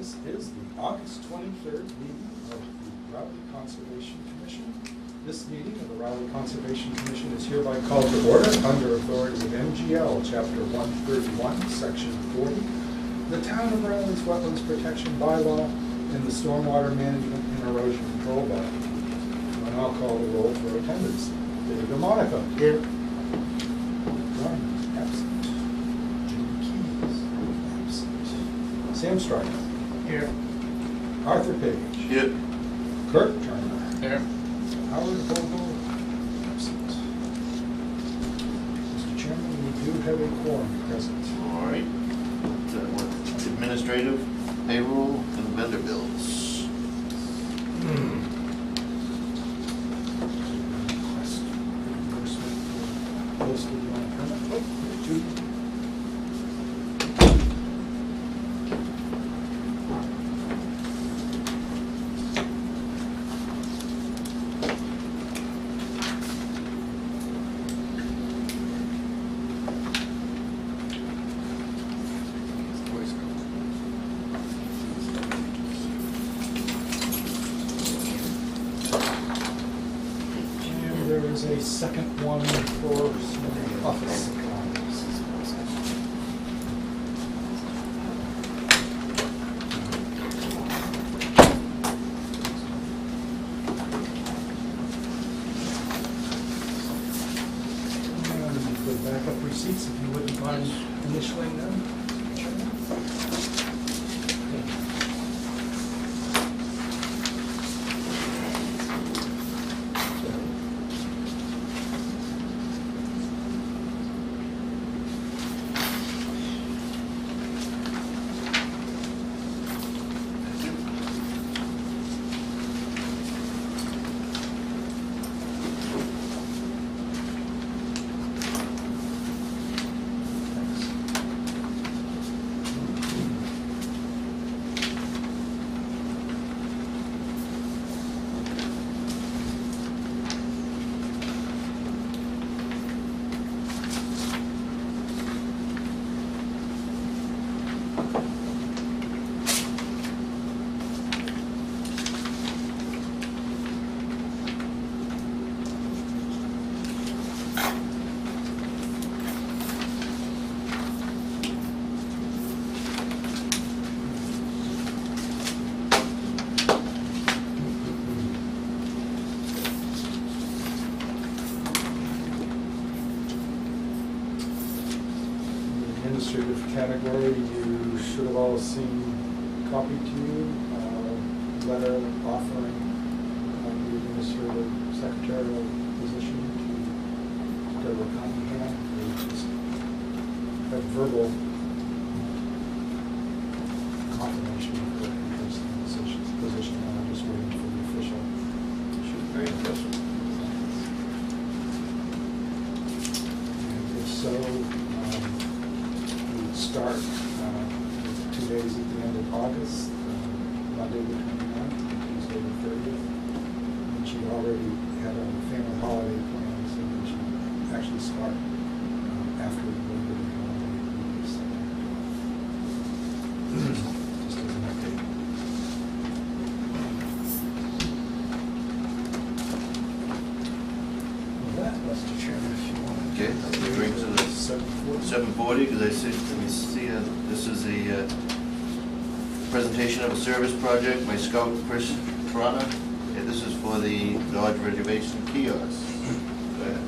This is the August 23rd meeting of the Raleigh Conservation Commission. This meeting of the Raleigh Conservation Commission is hereby called to order under authority of MGL Chapter 131, Section 40, the Town of Raleigh's Wetlands Protection Bylaw, and the Stormwater Management and Erosion Control Bylaw. And I'll call the roll for attendance. David DeMonaco. Here. Ron is absent. Jim Keys, absent. Sam Stryker. Here. Arthur Page. Here. Kurt Turner. Here. Howard Vogel, absent. Mr. Chairman, we do have a quorum present. All right. With administrative, payroll, and vendor bills. Request reimbursement for posted line permit. Oh, Judy. And there is a second one for some office supplies. And the backup receipts, if you wouldn't mind initialing them. Administrative category, you should have all seen, copied to you, letter offering the administrative secretarial position to Deborah Cunningham. We just had verbal confirmation of her interest in the position, and I'm just waiting for the official. Should be very impressive. And if so, start 2 days at the end of August, Monday the 29th, and Tuesday the 30th. And she already had a family holiday planned, so that she would actually start after the Labor Day holiday. Just as an update. With that, Mr. Chairman, if you want. Okay, we bring to the 740, because I see, let me see, this is a presentation of a service project by Scout Chris Trana. Okay, this is for the Dodge reservation kiosk. Go ahead.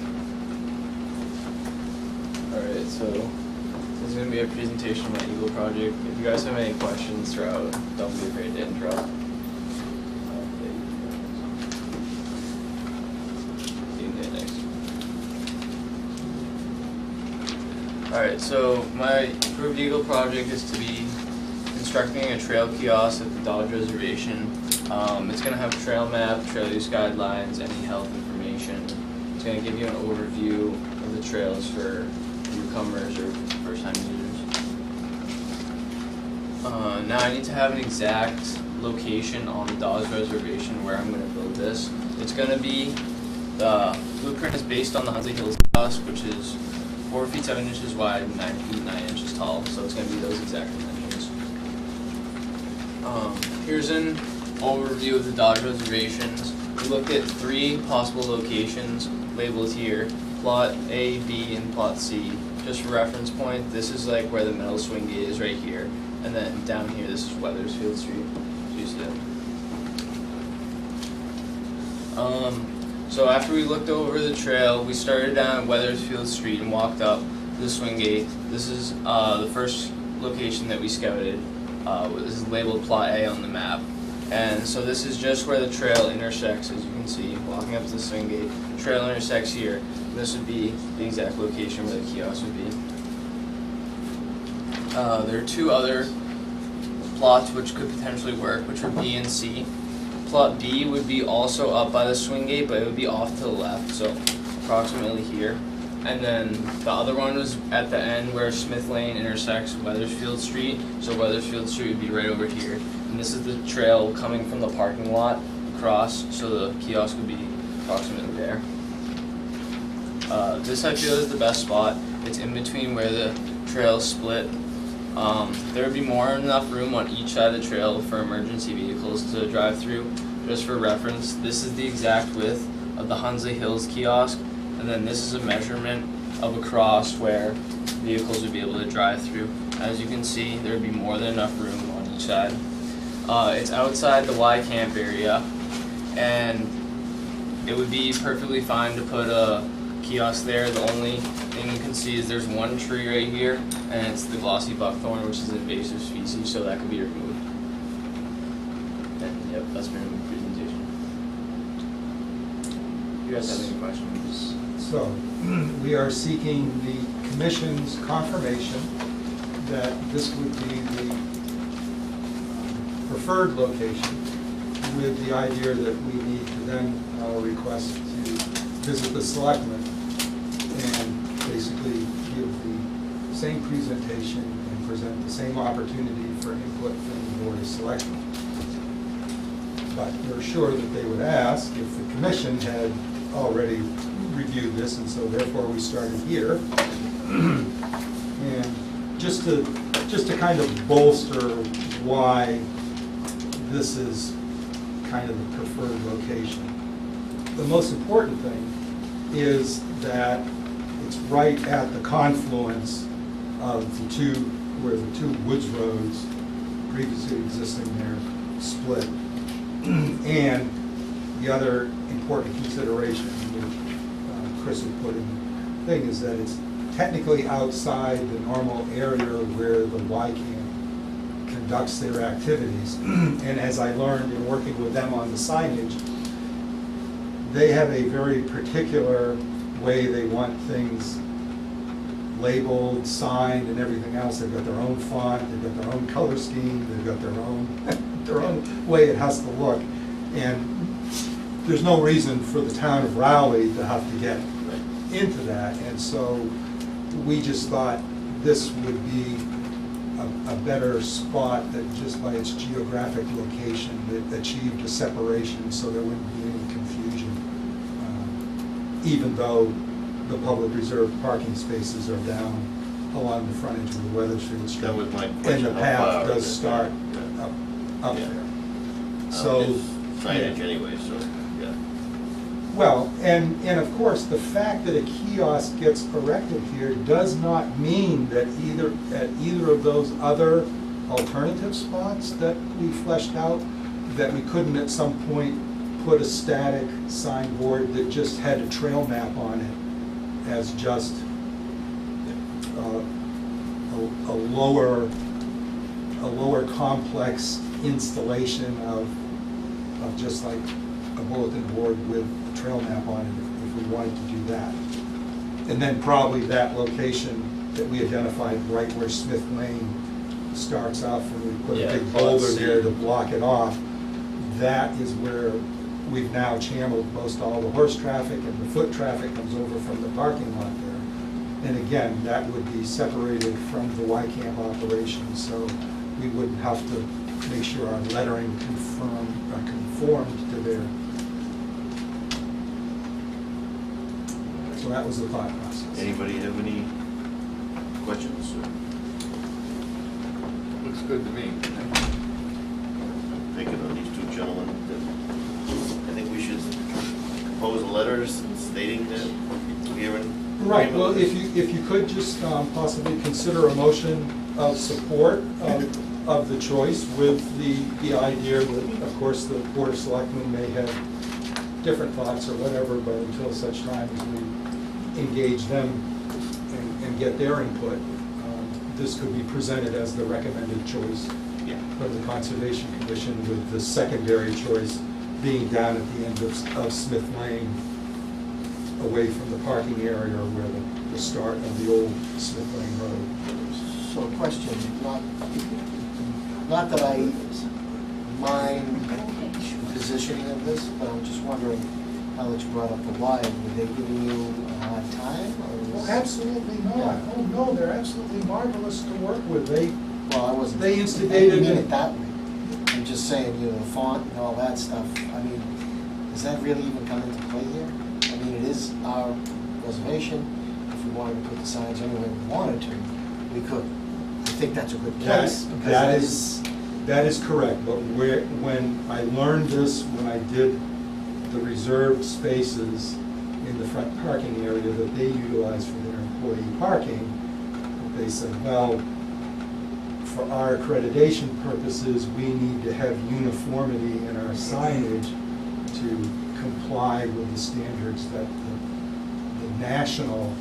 Alright, so this is going to be a presentation of my Eagle project. If you guys have any questions throughout, don't be afraid to interrupt. See you next. Alright, so my approved Eagle project is to be constructing a trail kiosk at the Dodge Reservation. It's going to have trail map, trail use guidelines, any health information. It's going to give you an overview of the trails for newcomers or first time users. Now I need to have an exact location on the Dodge Reservation where I'm going to build this. It's going to be, the blueprint is based on the Huntley Hills kiosk, which is 4 feet 7 inches wide and 9 feet 9 inches tall, so it's going to be those exact dimensions. Here's an overview of the Dodge reservations. We looked at 3 possible locations labeled here, plot A, B, and plot C. Just for reference point, this is like where the middle swing gate is right here, and then down here this is Weathersfield Street. So you see that. So after we looked over the trail, we started down Weathersfield Street and walked up the swing gate. This is the first location that we scouted. This is labeled plot A on the map. And so this is just where the trail intersects, as you can see, walking up to the swing gate. The trail intersects here. And this would be the exact location where the kiosk would be. There are 2 other plots which could potentially work, which are B and C. Plot B would be also up by the swing gate, but it would be off to the left, so approximately here. And then the other one was at the end where Smith Lane intersects Weathersfield Street, so Weathersfield Street would be right over here. And this is the trail coming from the parking lot across, so the kiosk would be approximately there. This I feel is the best spot. It's in between where the trails split. There would be more than enough room on each side of the trail for emergency vehicles to drive through. Just for reference, this is the exact width of the Hunsley Hills kiosk, and then this is a measurement of across where vehicles would be able to drive through. As you can see, there would be more than enough room on each side. It's outside the Y camp area, and it would be perfectly fine to put a kiosk there. The only thing you can see is there's one tree right here, and it's the glossy buckthorn, which is an invasive species, so that could be removed. And yep, that's been my presentation. You guys have any questions? So, we are seeking the Commission's confirmation that this would be the preferred location, with the idea that we need to then request to visit the selectmen and basically give the same presentation and present the same opportunity for input from the Board of Selectmen. But we're sure that they would ask if the Commission had already reviewed this, and so therefore we started here. And just to kind of bolster why this is kind of the preferred location. The most important thing is that it's right at the confluence of the 2, where the 2 woods roads previously existing there split. And the other important consideration, which Chris had put in the thing, is that it's technically outside the normal area where the Y camp conducts their activities. And as I learned in working with them on the signage, they have a very particular way they want things labeled, signed, and everything else. They've got their own font, they've got their own color scheme, they've got their own way it has to look. And there's no reason for the town of Rowley to have to get into that. And so we just thought this would be a better spot that just by its geographic location that achieved a separation so there wouldn't be any confusion, even though the public reserve parking spaces are down along the frontage of the Weathersfield Street. That was my question. And the path does start up Yeah. there. So, signage yeah. anyway, so, yeah. Well, and of course, the fact that a kiosk gets erected here does not mean that at either of those other alternative spots that we fleshed out, that we couldn't at some point put a static signboard that just had a trail map on it as just a lower complex installation of just like a bulletin board with a trail map on it if we wanted to do that. And then probably that location that we identified right where Smith Lane starts off, and we put a big boulder there to block it off. That is where we've now channeled most all the horse traffic, and the foot traffic comes over from the parking lot there. And again, that would be separated from the Y camp operation, so we wouldn't have to make sure our lettering conformed to their. So that was the thought process. Anybody have any questions? Looks good to me. thinking of these two gentlemen. I think we should compose a letter stating that we are in. Right, well, if you could just possibly consider a motion of support of the choice with the idea that, of course, the Board of Selectmen may have different thoughts or whatever, but until such time as we engage them and get their input, this could be presented as the recommended choice of the Conservation Commission, with the secondary choice being down at the end of Smith Lane, away from the parking area where the start of the old Smith Lane Road is. So a question, not that I mind the positioning of this, but I'm just wondering, now that you brought up the why, were they giving you a hard time, or Oh, was? absolutely not. Yeah. Oh, no, they're absolutely marvelous to work with. Well, I wasn't. They I instigated didn't mean it. it that way. I'm just saying, you know, the font and all that stuff, I mean, does that really even come into play here? I mean, it is our reservation. If we wanted to put the signs anywhere we wanted to, we could. I think that's a good place, because That is correct, but when I learned this, when I did the reserved spaces in the front parking area that they utilize for their employee parking, they said, well, for our accreditation purposes, we need to have uniformity in our signage to comply with the standards that the National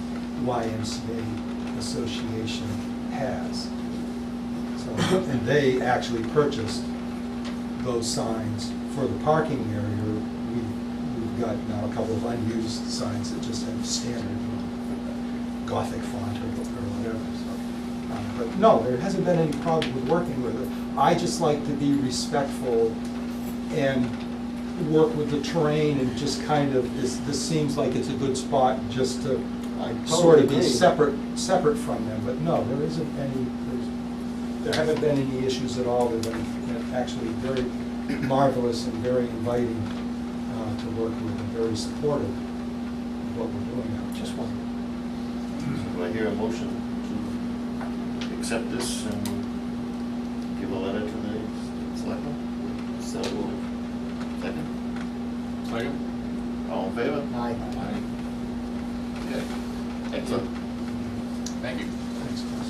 YMCA Association has. So, and they actually purchased those signs for the parking area. We've got now a couple of unused signs that just have standard Gothic font or whatever. So, but no, there hasn't been any problem with working with it. I just like to be respectful and work with the terrain and just kind of, this seems like it's a good spot just to I totally sort of be agree. separate from them. But no, there isn't any, there haven't been any issues at all. They've been actually very marvelous and very inviting to work with, and very supportive of what we're doing now. Just one. Do I hear a motion to accept this and give a letter to the selectmen? So, second? Second. All in favor? Aye. Okay. Excellent. Thank you. Thanks, Chris.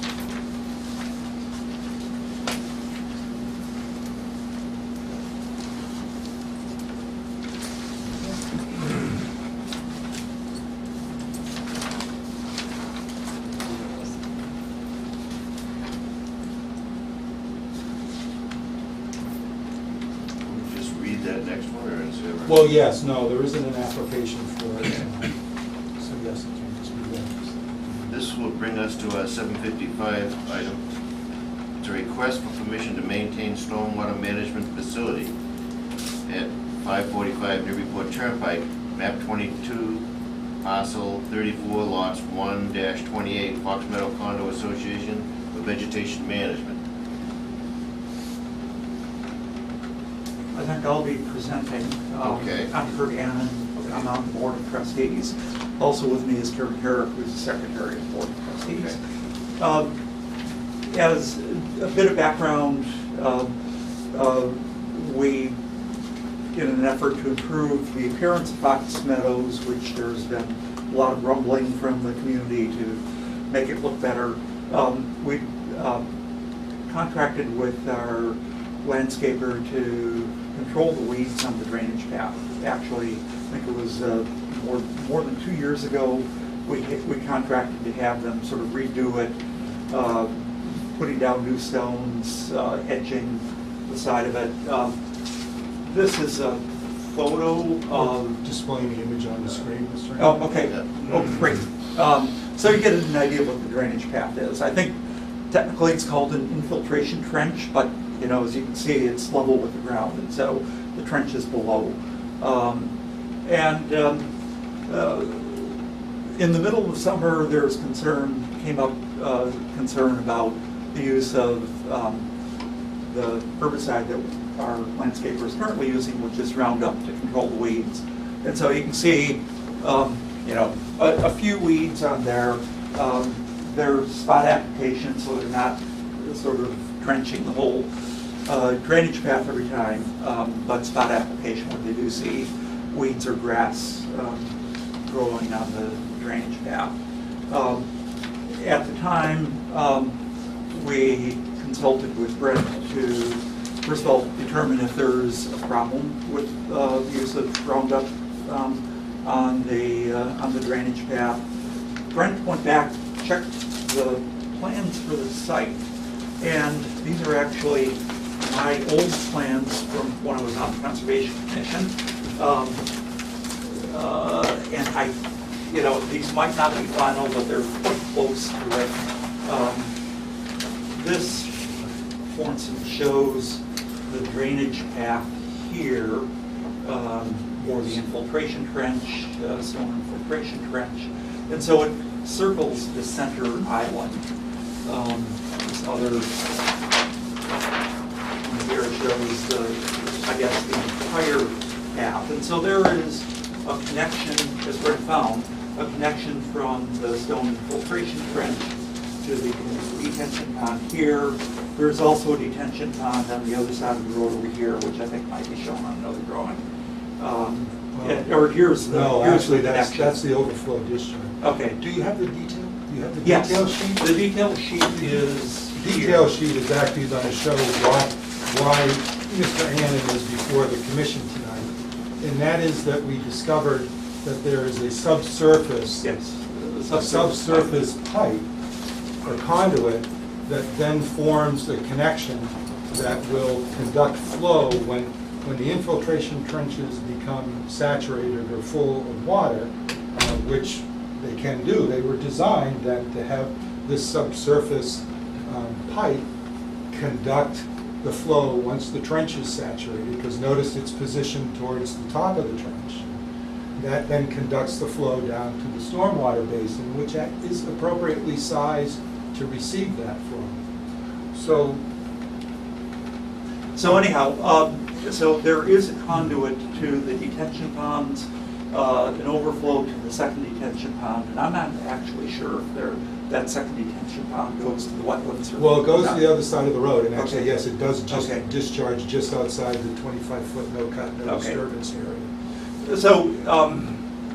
Just read that next one, or is there? Well, yes, no, there isn't an application for it. So yes, it can just be done. This will bring us to our 755 item. It's a request for permission to maintain stormwater management facility at 545 Newburyport Turnpike, map 22, parcel 34, lots 1-28, Fox Meadow Condo Association for vegetation management. I think I'll be presenting. Okay. I'm Kurt Annan, I'm on the Board of Trustees. Also with me is Karen Herrick, who's the Secretary of the Board of Trustees. As a bit of background, we, in an effort to improve the appearance of Fox Meadows, which there's been a lot of rumbling from the community to make it look better, we contracted with our landscaper to control the weeds on the drainage path. Actually, I think it was more than 2 years ago, we contracted to have them sort of redo it, putting down new stones, edging the side of it. This is a photo of... Displaying the image on the screen, Mr. Oh, okay. Yeah. Oh, great. So you get an idea of what the drainage path is. I think technically it's called an infiltration trench, but you know, as you can see, it's level with the ground, and so the trench is below. In the middle of summer, there's came up concern about the use of the herbicide that our landscaper is currently using, which is Roundup, to control the weeds. And so you can see, you know, a few weeds on there. They're spot applications, so they're not sort of drenching the whole drainage path every time, but spot application when they do see weeds or grass growing on the drainage path. At the time, we consulted with Brent to, first of all, determine if there's a problem with use of Roundup on the drainage path. Brent went back, checked the plans for the site, and these are actually my old plans from when I was on the Conservation Commission. And these might not be final, but they're quite close to it. This, for instance, shows the drainage path here, or the infiltration trench, stone infiltration trench. And so it circles the center island. This other one here shows the entire path. And so there is a connection, as Brent found, a connection from the stone infiltration trench to the detention pond here. There's also a detention pond on the other side of the road over here, which I think might be shown on another drawing. Here's the connection. That's the overflow discharge. Okay. Do you have the detail? Do you have the Yes. detail sheet? The detail sheet is Detail sheet is actually going to show why Mr. Annan is before the commission tonight. And that is that we discovered that there is a subsurface pipe or conduit that then forms the connection that will conduct flow when the infiltration trenches become saturated or full of water, which they can do. They were designed then to have this subsurface pipe conduct the flow once the trench is saturated, because notice it's positioned towards the top of the trench. That then conducts the flow down to the stormwater basin, which is appropriately sized to receive that flow. So anyhow, so there is a conduit to the detention ponds, an overflow to the second detention pond, and I'm not actually sure if that second detention pond goes to the wetlands or Well, it goes to not. the other side of the road, and actually, Okay. yes, it does just Okay. discharge just outside the 25-foot no-cut, no Okay. disturbance area. So,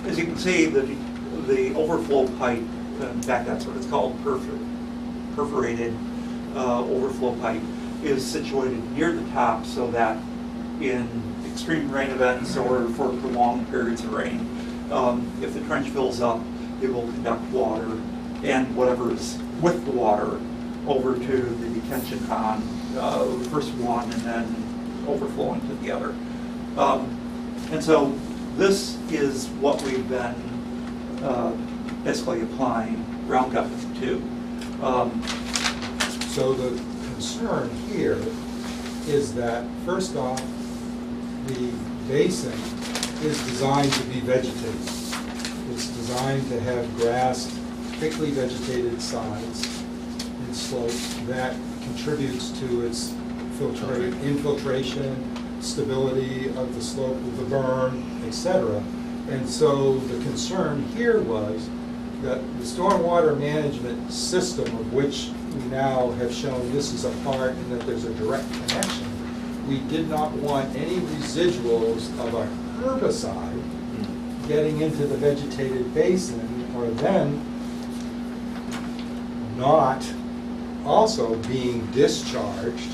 as you can see, the overflow pipe, in fact, that's what it's called, perforated overflow pipe, is situated near the top so that in extreme rain events or for prolonged periods of rain, if the trench fills up, it will conduct water and whatever is with the water over to the detention pond, first one and then overflowing to the other. And so this is what we've been basically applying Roundup to. So the concern here is that, first off, the basin is designed to be vegetated. It's designed to have grass, thickly vegetated sides and slopes that contributes to its infiltration, stability of the slope of the berm, etc. And so the concern here was that the stormwater management system, of which we now have shown this is a part and that there's a direct connection, we did not want any residuals of a herbicide getting into the vegetated basin, or then not also being discharged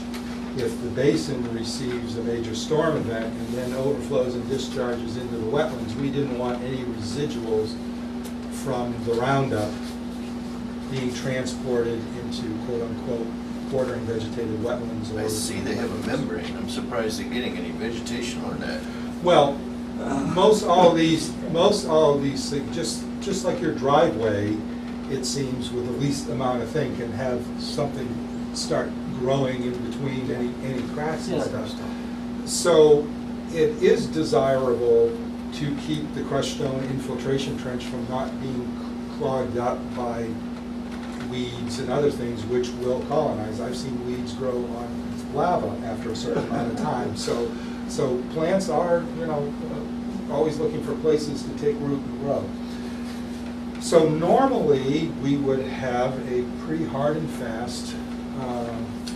if the basin receives a major storm event and then overflows and discharges into the wetlands. We didn't want any residuals from the Roundup being transported into quote-unquote bordering vegetated wetlands. I see they have a membrane. I'm surprised they're getting any vegetation on that. Well, most all these things, just like your driveway, it seems, with the least amount of thing, can have something start growing in between any cracks and stuff. So it is desirable to keep the crushed stone infiltration trench from not being clogged up by weeds and other things which will colonize. I've seen weeds grow on lava after a certain amount of time. So plants are, always looking for places to take root and grow. So normally we would have a pretty hard and fast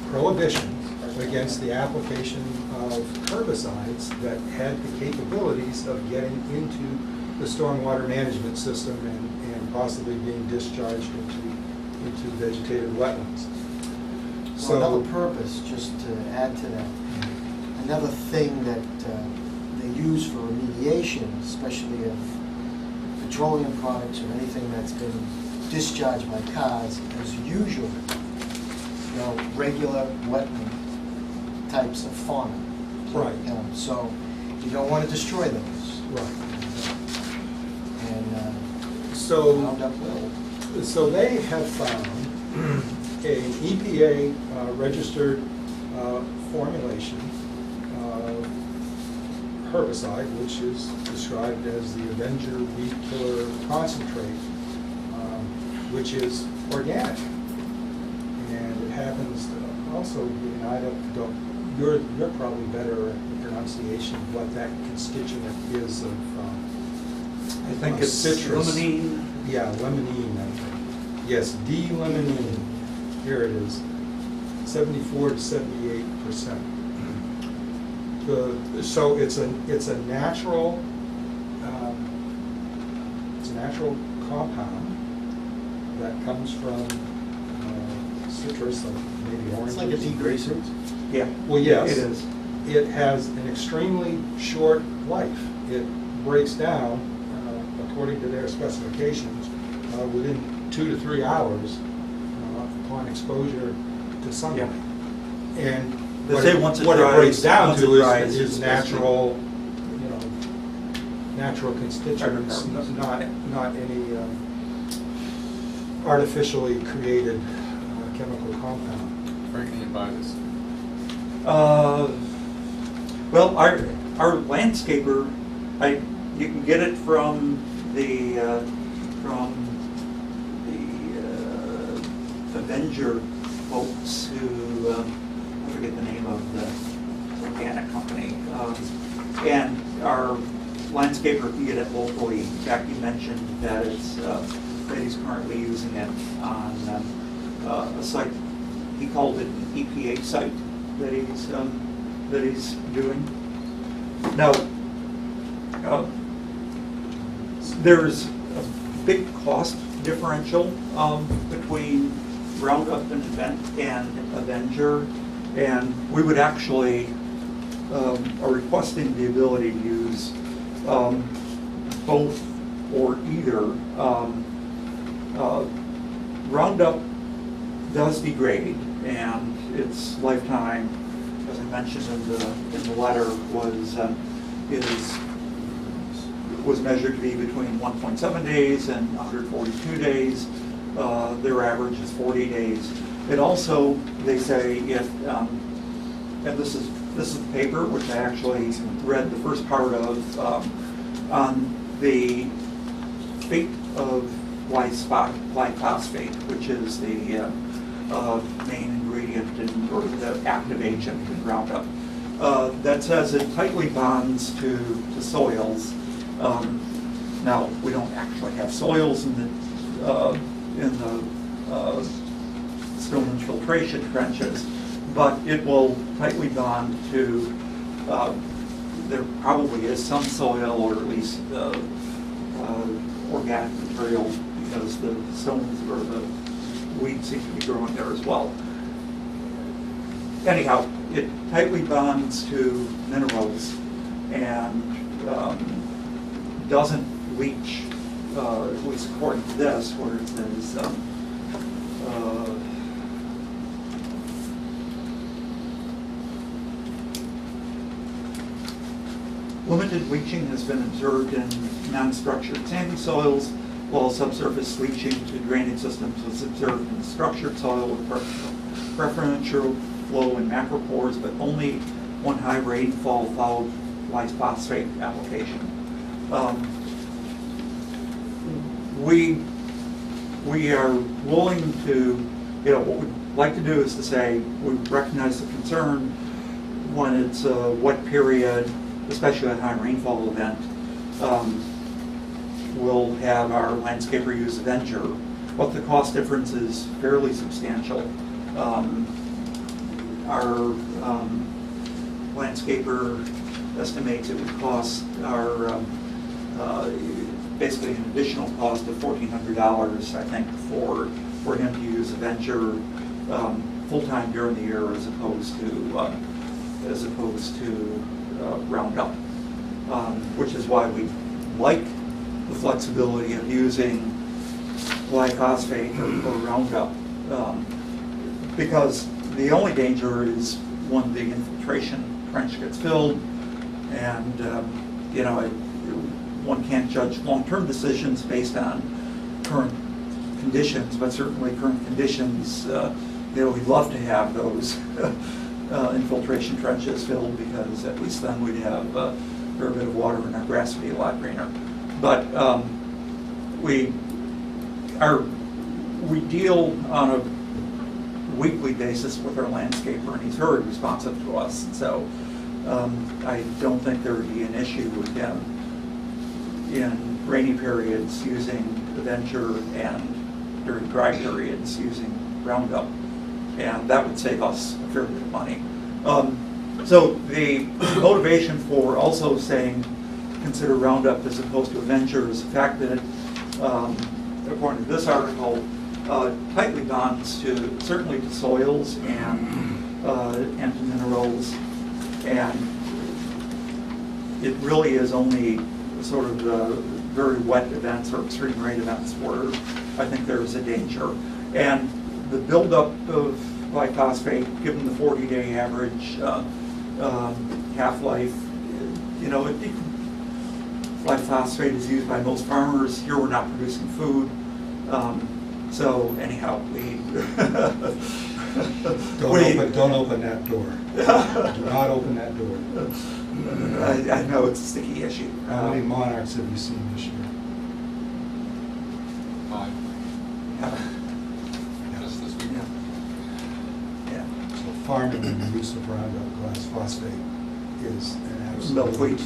prohibition against the application of herbicides that had the capabilities of getting into the stormwater management system and possibly being discharged into vegetated wetlands. So another purpose, just to add to that, another thing that they use for remediation, especially of petroleum products or anything that's been discharged by cars, is usually, regular wetland types of fauna. Right. So you don't want to destroy those. Right. And So, Roundup will. so they have found an EPA registered formulation of herbicide, which is described as the Avenger Weed Killer Concentrate, which is organic. And it happens to also be, and I don't, you're probably better at the pronunciation of what that constituent is of I think it's citrus. limonene. Yeah, limonene, I think. Yes, D-limonene. Here it is, 74 to 78%. So it's a natural compound that comes from citrus, like maybe oranges. It's like a degreaser. Yeah. Well, yes. It is. It has an extremely short life. It breaks down, according to their specifications, within 2 to 3 hours upon exposure to sunlight. And They what say it, once it what dries- it breaks down once to it dries, is it's natural, natural constituents, Hydrocarbons. not any artificially created chemical compound. Where can you buy this? Well, our landscaper, you can get it from the Avenger folks who, I forget the name of the organic company. And our landscaper can get it locally. In fact, he mentioned that that he's currently using it on a site, he called it an EPA site that he's doing. Now, there's a big cost differential between Roundup and Avenger, and we would actually are requesting the ability to use both or either. Roundup does degrade, and its lifetime, as I mentioned in the letter, was measured to be between 1.7 days and 142 days. Their average is 40 days. It also, they say, and this is the paper which I actually read the first part of, on the fate of glyphosate, which is the main ingredient or the active agent in Roundup. That says it tightly bonds to soils. Now, we don't actually have soils in the stone infiltration trenches, but it will tightly bond to, there probably is some soil, or at least organic material, because the stones or the weeds seem to be growing there as well. Anyhow, it tightly bonds to minerals and doesn't leach, at least according to this, where it says limited leaching has been observed in non-structured sandy soils, while subsurface leaching to drainage systems was observed in structured soil with preferential flow in macropores, but only when high rainfall followed glyphosate application. We are willing to, what we'd like to do is to say we recognize the concern when it's a wet period, especially a high rainfall event. We'll have our landscaper use Avenger, but the cost difference is fairly substantial. our landscaper estimates it would cost our, basically an additional cost of $1,400, I think, for him to use Avenger full-time during the year as opposed to Roundup, which is why we like the flexibility of using glyphosate or Roundup, because the only danger is when the infiltration trench gets filled, and you know, one can't judge long-term decisions based on current conditions, but certainly current conditions, you know, we'd love to have those infiltration trenches filled, because at least then we'd have a fair bit of water and our grass would be a lot greener. But we deal on a weekly basis with our landscaper, and he's very responsive to us. And so I don't think there would be an issue with him in rainy periods using Avenger and during dry periods using Roundup, and that would save us a fair bit of money. So the motivation for also saying consider Roundup as opposed to Avenger is the fact that, according to this article, tightly bonds certainly to soils and to minerals, and it really is only sort of the very wet events or extreme rain events where I think there is a danger. And the buildup of glyphosate, given the 40-day average half-life, you know, glyphosate is used by most farmers. Here we're not producing food. So anyhow, Don't open that door. Do not open that door. I know it's a sticky issue. How many monarchs have you seen this year? 5. Yeah. Just this week. Yeah. So farming and the use of Roundup glyphosate is an absolute Milkweed.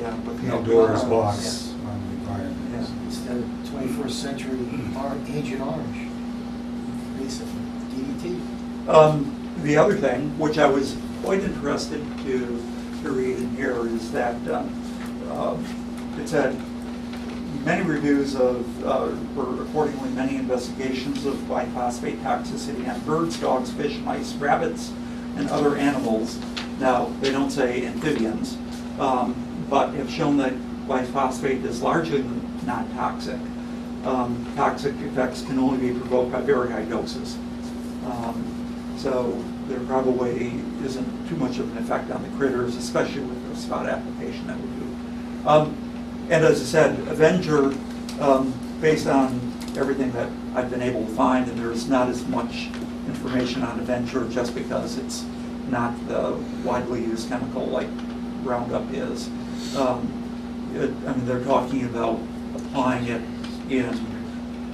Yeah. But Pandora's box Yeah. on the environment. Yeah, instead of 21st century Agent Orange, basically, DDT. The other thing, which I was quite interested to read in here, is that it said many reviews of, or accordingly many investigations of glyphosate toxicity on birds, dogs, fish, mice, rabbits, and other animals. Now, they don't say amphibians, but have shown that glyphosate is largely not toxic. Toxic effects can only be provoked by very high doses. So there probably isn't too much of an effect on the critters, especially with the spot application that we do. And as I said, Avenger, based on everything that I've been able to find, and there's not as much information on Avenger just because it's not the widely used chemical like Roundup is. I mean, they're talking about applying it in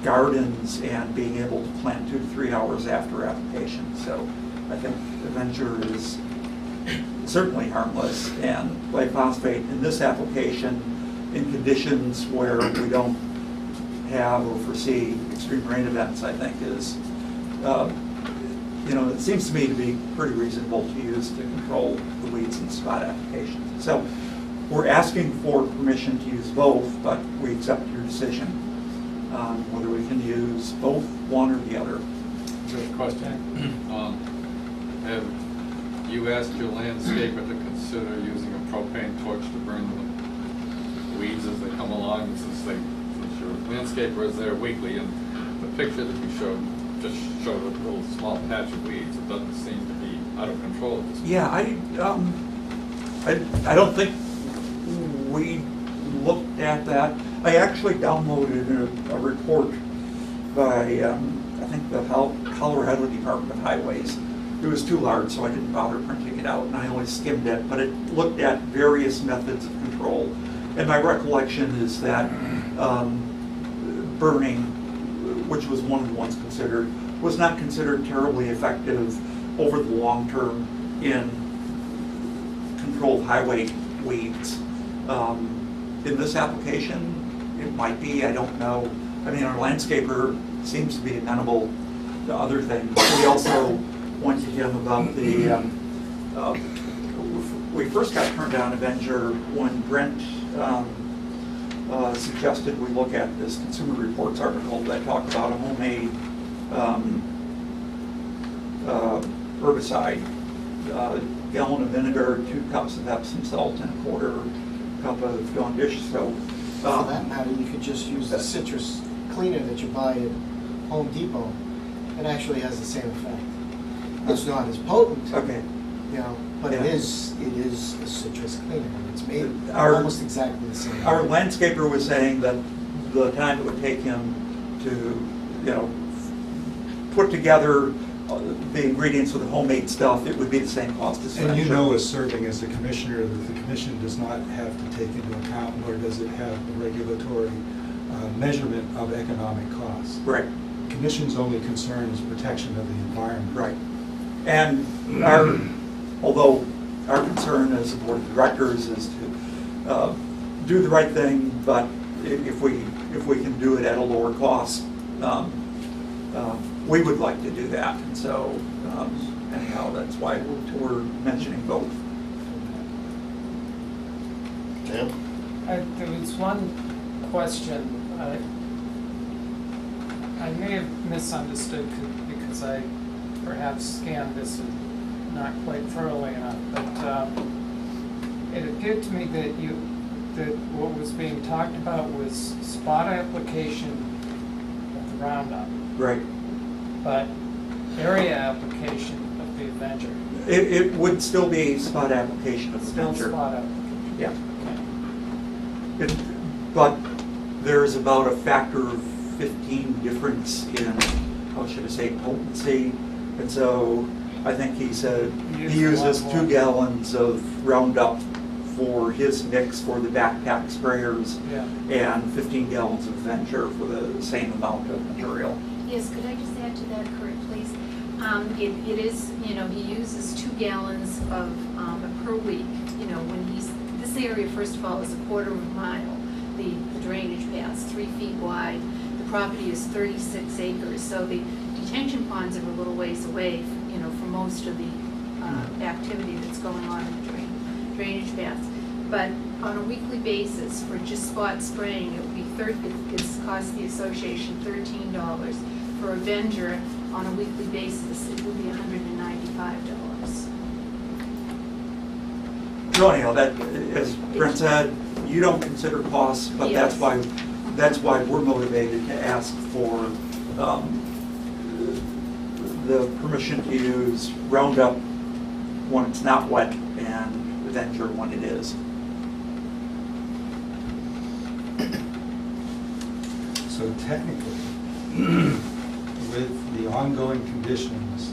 gardens and being able to plant 2 to 3 hours after application. So I think Avenger is certainly harmless, and glyphosate in this application in conditions where we don't have or foresee extreme rain events, I think is, you know, it seems to me to be pretty reasonable to use to control the weeds in spot applications. So we're asking for permission to use both, but we accept your decision on whether we can use both, one or the other. Good question. Have you asked your landscaper to consider using a propane torch to burn the weeds as they come along, since your landscaper is there weekly, and the picture that you showed just showed a little small patch of weeds. It doesn't seem to be out of control at this point. Yeah, I don't think we looked at that. I actually downloaded a report by, I think, the Colorado Department of Highways. It was too large, so I didn't bother printing it out, and I only skimmed it, but it looked at various methods of control. And my recollection is that burning, which was one of the ones considered, was not considered terribly effective over the long term in controlled highway weeds. In this application, it might be, I don't know. I mean, our landscaper seems to be amenable to other things. We also went to him about the, we first got turned down Avenger when Brent suggested we look at this Consumer Reports article that talked about a homemade herbicide, gallon of vinegar, 2 cups of Epsom salt, and a quarter cup of Dawn dish soap. For that matter, you could just use the citrus cleaner that you buy at Home Depot. It actually has the same effect. It's not as potent, Okay. you know, but Yeah. it is a citrus cleaner. It's made Our- almost exactly the same. Our landscaper was saying that the time it would take him to, you know, put together the ingredients for the homemade stuff, it would be the same cost as And you Avenger. know, as serving as a commissioner, that the commission does not have to take into account, nor does it have the regulatory measurement of economic costs. Right. Commission's only concern is protection of the environment. Right. And although our concern as a board of directors is to do the right thing, but if we can do it at a lower cost, we would like to do that. And so anyhow, that's why we're mentioning both. Tim? There was one question. I may have misunderstood because I perhaps scanned this not quite thoroughly enough, but it appeared to me that what was being talked about was spot application of the Roundup, Right. but area application of the Avenger. It would still be spot application of the Still venture. spot application. Yeah. Okay. But there's about a factor of 15 difference in, how should I say, potency. And so I think he said he uses 2 gallons of Roundup for his mix for the backpack sprayers Yeah. and 15 gallons of Venture for the same amount of material. Yes, could I just add to that, Kurt, please? It is, you know, he uses 2 gallons of, per week, you know, when this area, first of all, is a quarter of a mile, the drainage path's 3 feet wide. The property is 36 acres, so the detention ponds are a little ways away, you know, for most of the activity that's going on in the drainage paths. But on a weekly basis, for just spot spraying, it would be it's cost the association $13. For Avenger, on a weekly basis, it would be $195. So anyhow, that, as Brent said, you don't consider costs, but Yes. that's why we're motivated to ask for the permission to use Roundup when it's not wet and Venture when it is. So technically, with the ongoing conditions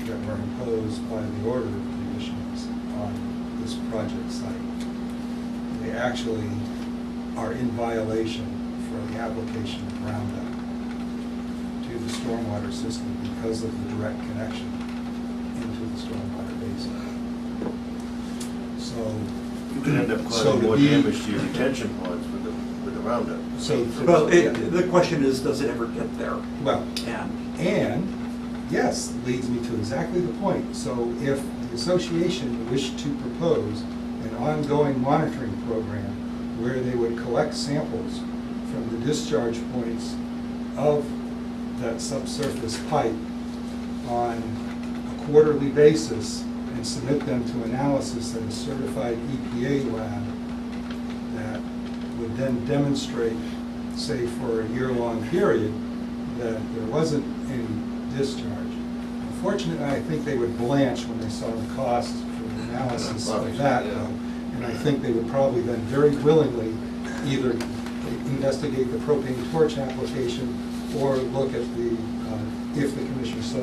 that were imposed by the order of conditions on this project site, they actually are in violation for the application of Roundup to the stormwater system because of the direct connection into the stormwater basin. So, You could end up So causing to more be- damage to your detention ponds with the Roundup. Well, yeah. the question is, does it ever get there? Well, And yes, leads me to exactly the point. So if the association wished to propose an ongoing monitoring program where they would collect samples from the discharge points of that subsurface pipe on a quarterly basis and submit them to analysis at a certified EPA lab that would then demonstrate, say for a year-long period, that there wasn't any discharge. Unfortunately, I think they would blanch when they saw the cost for the analysis of that, though. And I think they would probably then very willingly either investigate the propane torch application or look at the, if the commission so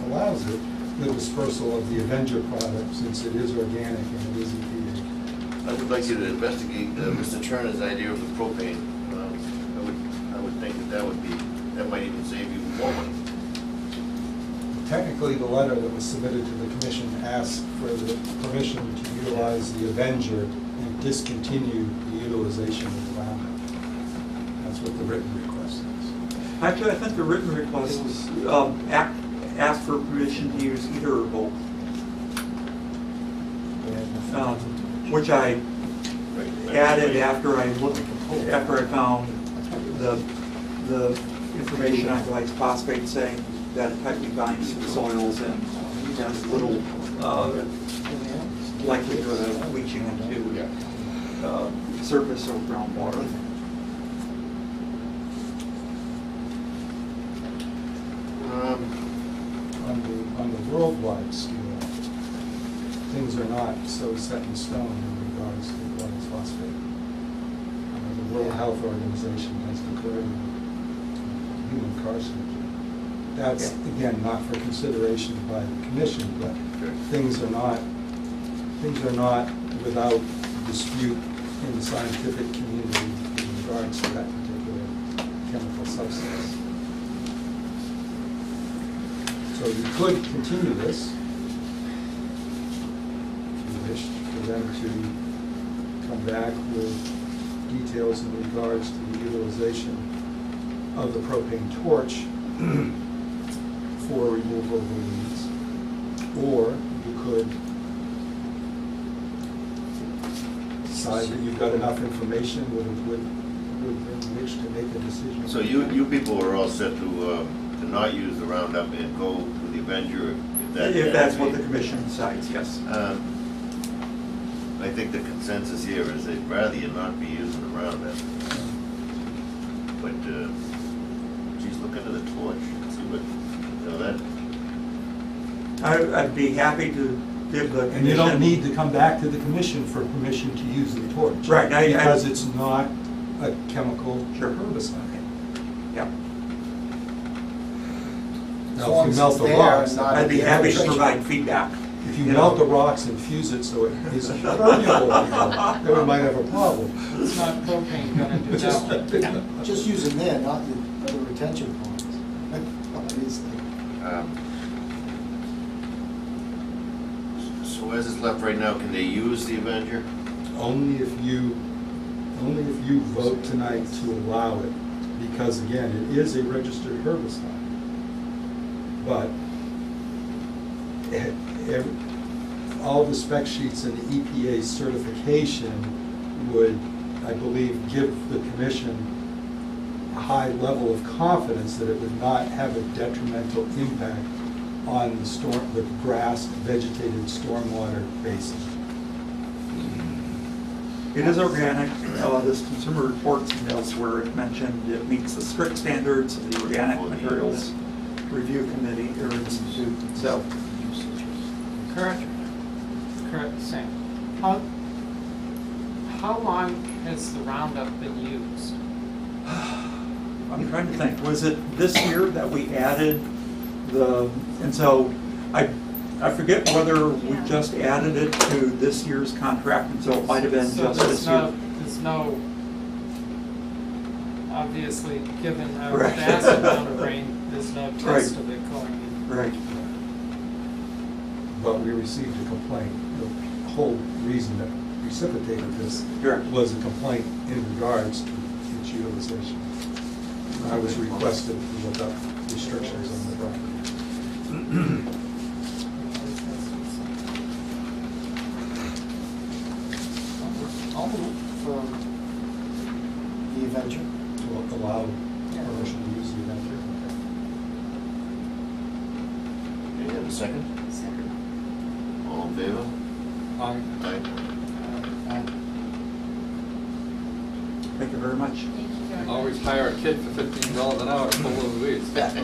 allows it, the dispersal of the Avenger product, since it is organic and it is EPA. I would like you to investigate Mr. Turner's idea of the propane. I would think that might even save you more money. Technically, the letter that was submitted to the commission asked for the permission to utilize the Avenger and discontinue the utilization of the Roundup. That's what the written request is. actually, I think the written request was asked for permission permission to use either or both. Which I added after I found the information on glyphosate saying that it tightly binds to soils and has little likelihood of leaching into surface or groundwater. On the worldwide scale, things are not so set in stone in regards to glyphosate. The World Health Organization has declared it human carcinogen. That's, again, not for consideration by the commission, but things are not without dispute in the scientific community in regards to that particular chemical substance. So you could continue this, if you wish, for them to come back with details in regards to the utilization of the propane torch for removal of the weeds. Or you could decide that you've got enough information with which to make a decision. So you people are all set to not use the Roundup and go to the Avenger If that's what the commission decides, yes. I think the consensus here is they'd rather you not be using the Roundup. But, geez, look into the torch, see what, that. I'd be happy to give the commission. And you don't need to come back to the commission for permission to use the torch. Right. Because it's not a chemical herbicide. Yeah. Now, if you melt the rocks, I'd be happy to provide feedback. if you melt the rocks and fuse it so it is permeable, then we might have a problem. It's not propane gonna do that. Just use them there, not the retention ponds. Obviously. So as it's left right now, can they use the Avenger? Only if you vote tonight to allow it, because again, it is a registered herbicide. But all the spec sheets and the EPA certification would, I believe, give the commission a high level of confidence that it would not have a detrimental impact on the grass vegetated stormwater basin. It is organic. This Consumer Reports and elsewhere it mentioned it meets the strict standards of the Organic Materials Review Committee or Institute. So, Correct, Sam. How long has the Roundup been used? I'm trying to think. Was it this year that we added and so I forget whether we just added it to this year's contract, and so it might have been So just this year. there's no, obviously, given our Right. vast amount of rain, there's no test of it going in. Right. But we received a complaint. The whole reason that precipitated this Correct. was a complaint in regards to its utilization. I was requested to look up restrictions on the property. I'll move for the Avenger. To allow permission to use the Avenger. Do you have a second? Second. All in favor? Aye. Thank you very much. Thank you very much. Always hire a kid for $15 an hour to pull those weeds. That's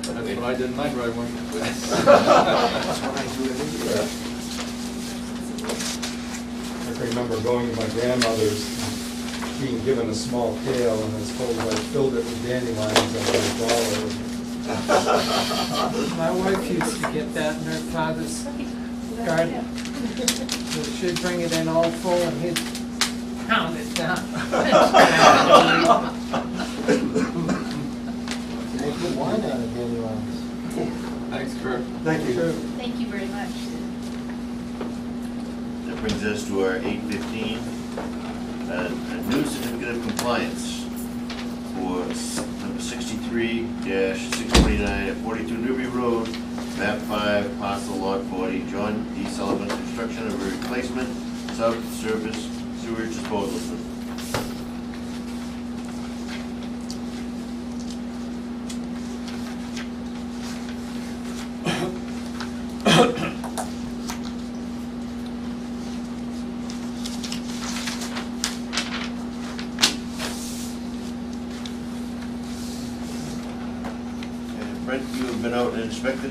what I did in my driveway. That's what I do every year. I can remember going to my grandmother's, being given a small pail and was told I filled it with dandelions and $1. My wife used to get that in her father's garden. So she'd bring it in all full and he'd pound it down. Make good wine out of dandelions. Thanks, Kurt. Thank you. Thank you very much. That brings us to our 8:15, a new certificate of compliance. for number 63-629 at 42 Newbury Road, map 5, parcel lot 40, John D. Sullivan, construction of a replacement subsurface sewage disposal system. Brent, you have been out and inspected?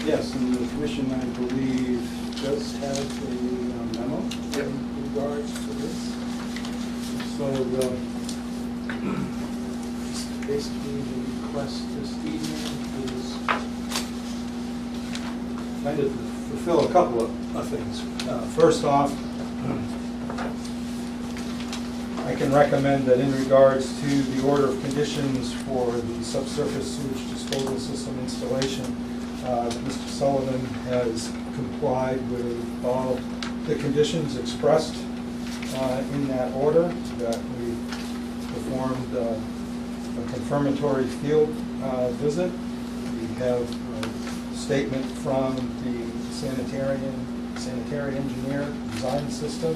Yes, and the commission, I believe, just had a memo in regards to this. So basically the request this evening is kind of fulfill a couple of things. First off, I can recommend that in regards to the order of conditions for the subsurface sewage disposal system installation, Mr. Sullivan has complied with all the conditions expressed in that order, that we performed a confirmatory field visit. We have a statement from the sanitary engineer design system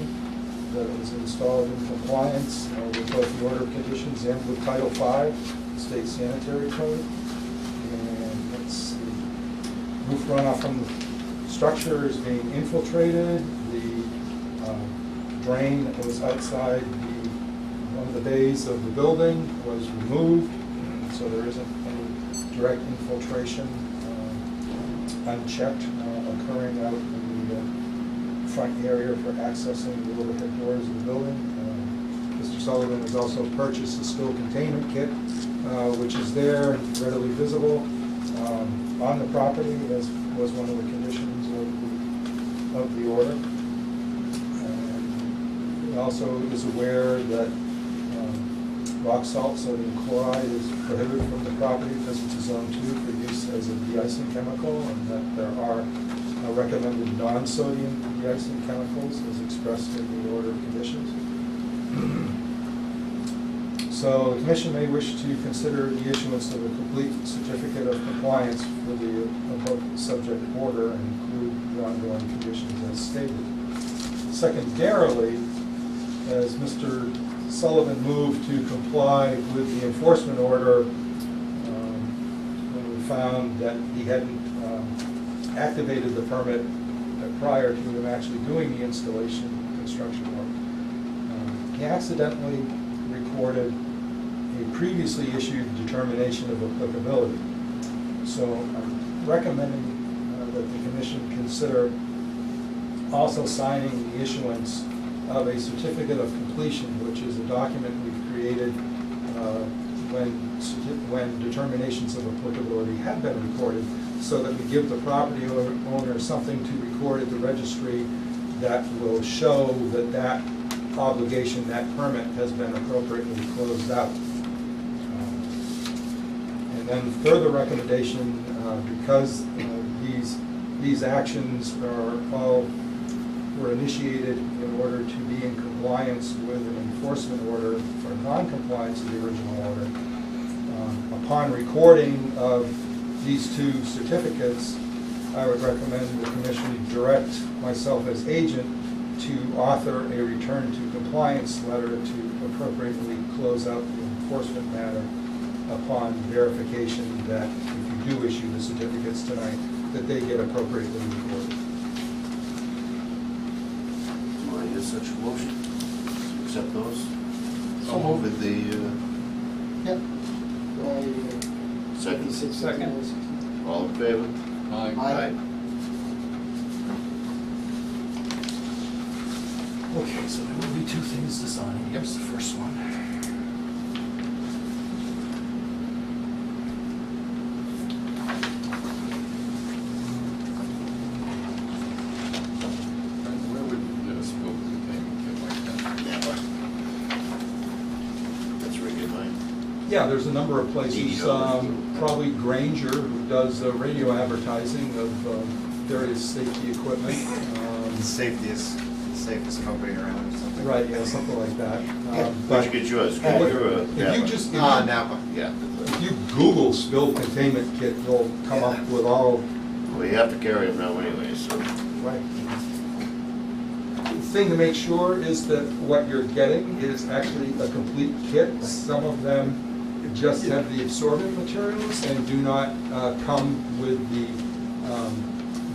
that was installed in compliance with both the order of conditions and with Title V, State Sanitary Code. And let's see, roof runoff from the structure is being infiltrated. The drain that was outside one of the bays of the building was removed, so there isn't any direct infiltration unchecked occurring out in the front area for accessing the overhead doors of the building. Mr. Sullivan has also purchased a spill containment kit, which is there and readily visible on the property, as was one of the conditions of the order. He also is aware that rock salt sodium chloride is prohibited from the property because it's a zone 2 for use as a de-icing chemical, and that there are recommended non-sodium de-icing chemicals as expressed in the order of conditions. So the commission may wish to consider the issuance of a complete certificate of compliance for the above subject order and include the ongoing conditions as stated. Secondarily, as Mr. Sullivan moved to comply with the enforcement order, when we found that he hadn't activated the permit prior to him actually doing the installation construction work, he accidentally recorded a previously issued determination of applicability. So I'm recommending that the commission consider also signing the issuance of a certificate of completion, which is a document we've created when determinations of applicability have been recorded, so that we give the property owner something to record at the registry that will show that that obligation, that permit, has been appropriately closed out. And then further recommendation, because these actions were initiated in order to be in compliance with an enforcement order for non-compliance of the original order. Upon recording of these two certificates, I would recommend the commission direct myself as agent to author a return to compliance letter to appropriately close out the enforcement matter upon verification that if you do issue the certificates tonight, that they get appropriately recorded. Do I hear such a motion to accept those? So moved. With the Yep. second? Second. All in favor? Aye. Okay, so there will be two things to sign. Here's the first one. Where would you get a spill containment kit like that? That's where I get mine. Yeah, there's a number of places, $80. probably Granger, who does radio advertising of various safety equipment. Safety is safest company around or something. Right, yeah, something like that. Where'd you get yours? If you just, Napa. Yeah. if you Google spill containment kit, you'll come up with all. Well, you have to carry them now anyway, so. Right. The thing to make sure is that what you're getting is actually a complete kit. Some of them just have the absorbent materials and do not come with the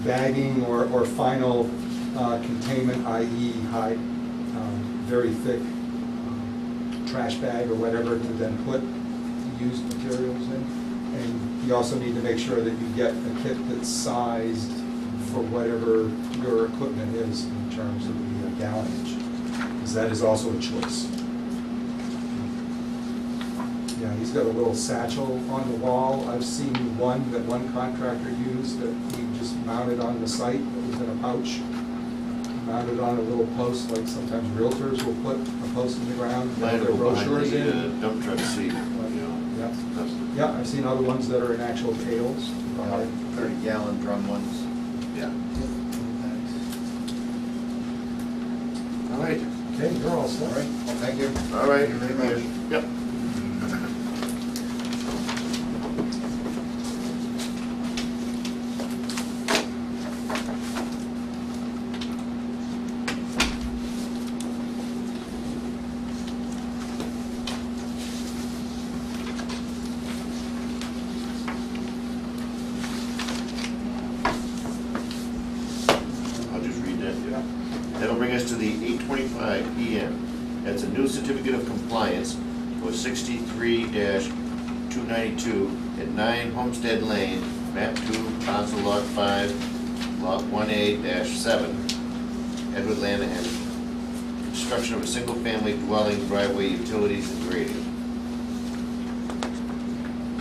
bagging or final containment, i.e. high, very thick trash bag or whatever to then put used materials in. And you also need to make sure that you get a kit that's sized for whatever your equipment is in terms of the gallonage, because that is also a choice. Yeah, he's got a little satchel on the wall. I've seen one that one contractor used that he just mounted on the site. It was in a pouch, mounted on a little post, like sometimes realtors will put a post in the ground, Mine and their are behind brochures the in. dump truck seat, Yeah. Yeah, I've seen other ones that are in actual pails. 30-gallon drum ones. Yeah. All right. Okay, you're all set. All right, well, thank you. All right. Thank you very much. Yep. I'll just read that. Yeah. That'll bring us to the 8:25 PM. That's a new certificate of compliance for 63-292 at 9 Homestead Lane, map 2, parcel lot 5, lot 1A-7, Edward Lanahan. Construction of a single-family dwelling, driveway, utilities, and grading.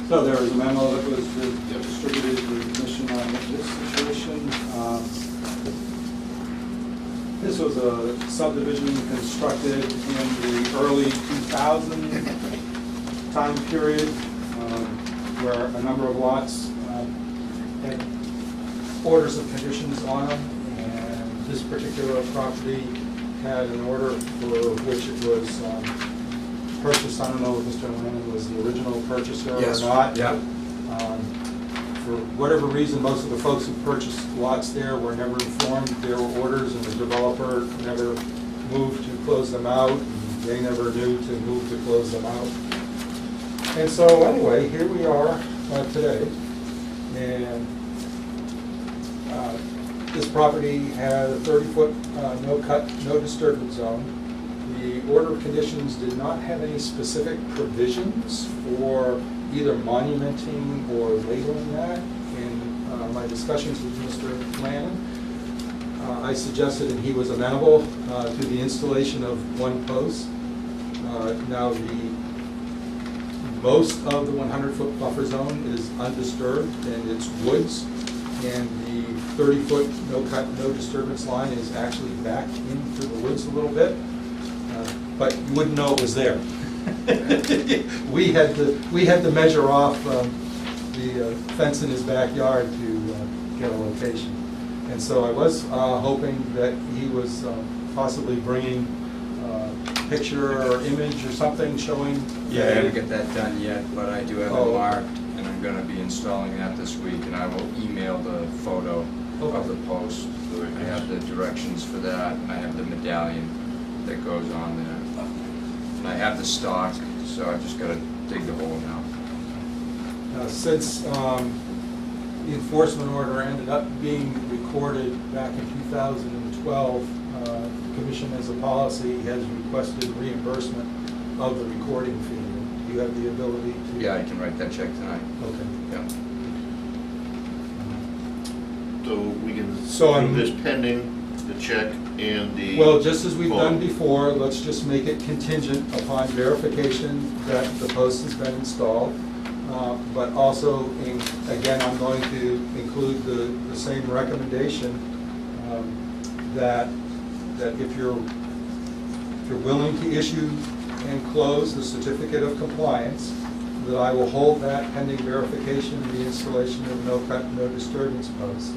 So there was a memo that was distributed to the commission on this situation. This was a subdivision constructed in the early 2000 time period, where a number of lots had orders of conditions on them, and this particular property had an order for which it was purchased. I don't know if Mr. Lennon was the original purchaser or not. Yeah. For whatever reason, most of the folks who purchased lots there were never informed there were orders, and the developer never moved to close them out, and they never knew to move to close them out. And so anyway, here we are today, and this property had a 30-foot no-cut, no-disturbance zone. The order of conditions did not have any specific provisions for either monumenting or labeling that. In my discussions with Mr. Lannon, I suggested, and he was amenable to the installation of one post. Now, most of the 100-foot buffer zone is undisturbed, and it's woods, and the 30-foot no-cut, no-disturbance line is actually back into the woods a little bit, but you wouldn't know it was there. We had to measure off the fence in his backyard to get a location. And so I was hoping that he was possibly bringing a picture or image or something showing. Yeah, I didn't get that done yet, but I do have it marked, and I'm gonna be installing that this week, and I will email the photo of the post. I have the directions for that, and I have the medallion that goes on there. And I have the stock, so I just gotta dig the hole now. Since the enforcement order ended up being recorded back in 2012, the commission as a policy has requested reimbursement of the recording fee. Do you have the ability to? Yeah, I can write that check tonight. Okay. Yeah. So we can So do this pending the check and the. Well, just as we've done photo. before, let's just make it contingent upon verification that the post has been installed. But also, again, I'm going to include the same recommendation that if you're willing to issue and close the certificate of compliance, that I will hold that pending verification of the installation of no cut, no disturbance posts.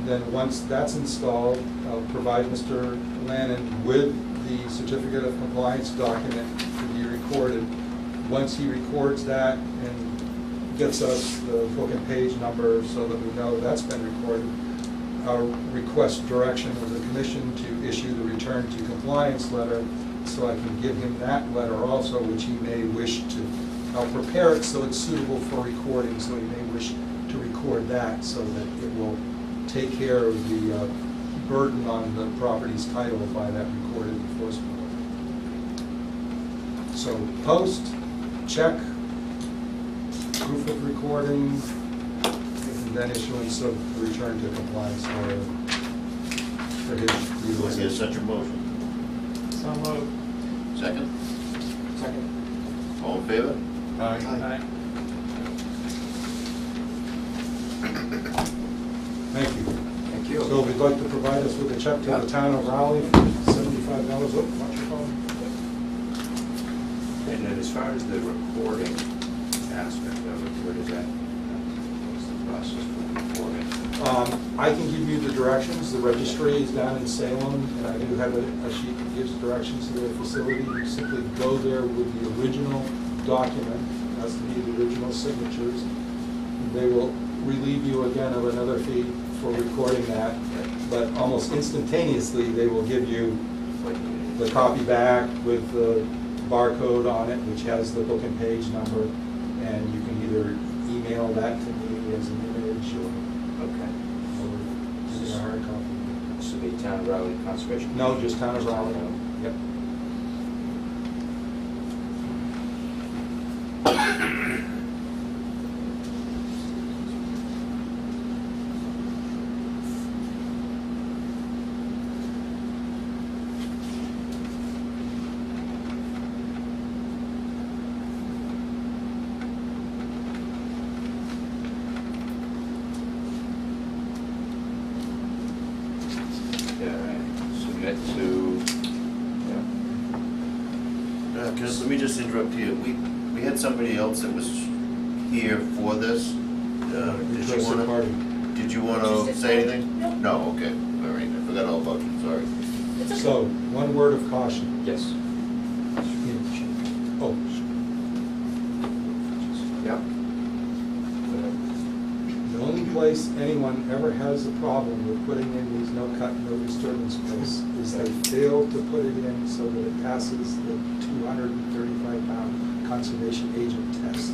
then once that's installed, I'll provide Mr. Lannon with the certificate of compliance document to be recorded. Once he records that and gets us the book and page number so that we know that's been recorded, I'll request direction of the commission to issue the return to compliance letter, so I can give him that letter also, which he may wish to, I'll prepare it so it's suitable for recording, so he may wish to record that so that it will take care of the burden on the property's title by that recorded enforcement order. So post, check, proof of recording, and then issuance of the return to compliance order for his Was there utilization. such a motion? So moved. Second? Second. All in favor? Aye. Thank you. Thank you. So we'd like to provide us with a check to the town of Raleigh for $75. Oh, watch your phone. And then as far as the recording aspect of it, where does that, what's the process for recording? I can give you the directions. The registry is down in Salem, and I do have a sheet that gives directions to their facility. You simply go there with the original document, it has to be the original signatures. They will relieve you again of another fee for recording that, but almost instantaneously, they will give you the copy back with the barcode on it, which has the book and page number, and you can either email that to me as an image or Okay. a hard copy. This will be Town of Raleigh Conservation? No, just town of Raleigh. Yep. Yeah, right. Submit to, yeah. Let me just interrupt here. We had somebody else that was here for this. Did you want to say anything? No. No, okay. All right, I forgot all about you, sorry. It's okay. So, one word of caution. Yes. Oh, Yeah. the only place anyone ever has a problem with putting in these no cut, no disturbance posts is they fail to put it in so that it passes the 235-pound conservation agent test,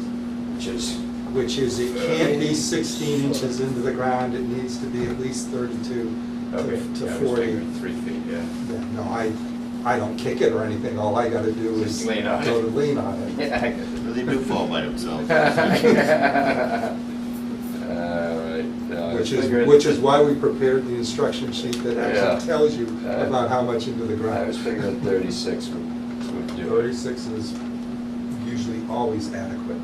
which is it can't be 16 inches into the ground, it needs to be at least 32 Okay. to Yeah, I was 40. figuring 3 feet, yeah. Yeah, no, I don't kick it or anything, all I gotta do is Just lean on go it. to lean on it. Yeah, I get it. But they do fall by themselves. Which is why we prepared the instruction sheet that Yeah. actually tells you Yeah. about how much into the I ground. was figuring 36 would do it. 36 is usually always adequate.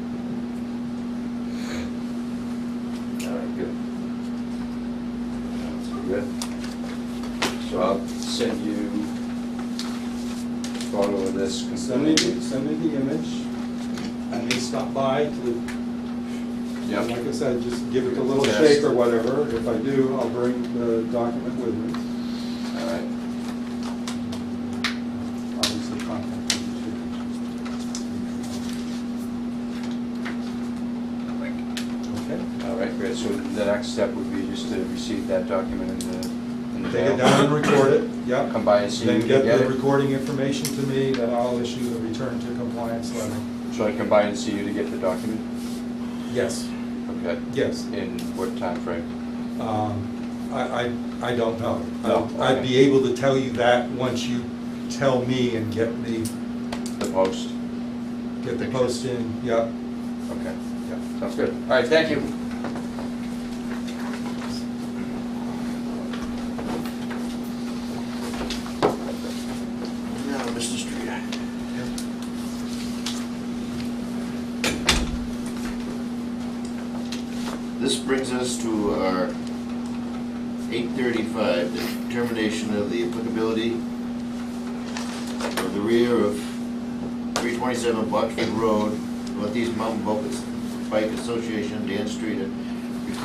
All right, good. Sounds good. So I'll send you a photo of this. Send me the image. I may stop by to, Yep. like I said, just give it a little Test. shake or whatever. If I do, I'll bring the document with me. All right. Obviously, contact me. Okay. All right, great. So the next step would be just to receive that document in the Take mail. it down and record it, yep. Come by and see Then you get get the it. recording information to me, then I'll issue the return to compliance letter. So I come by and see you to get the document? Yes, Okay. yes. In what time frame? I don't know. No, I'd okay. be able to tell you that once you tell me and get The post? the post in, yep. Okay. Yep. Sounds good. All right, thank you. Now, Mr. Streeter. This brings us to our 835, the determination of the applicability of the rear of 327 Boxford Road, Northeast Mountain Bike Association, Dan Streeter,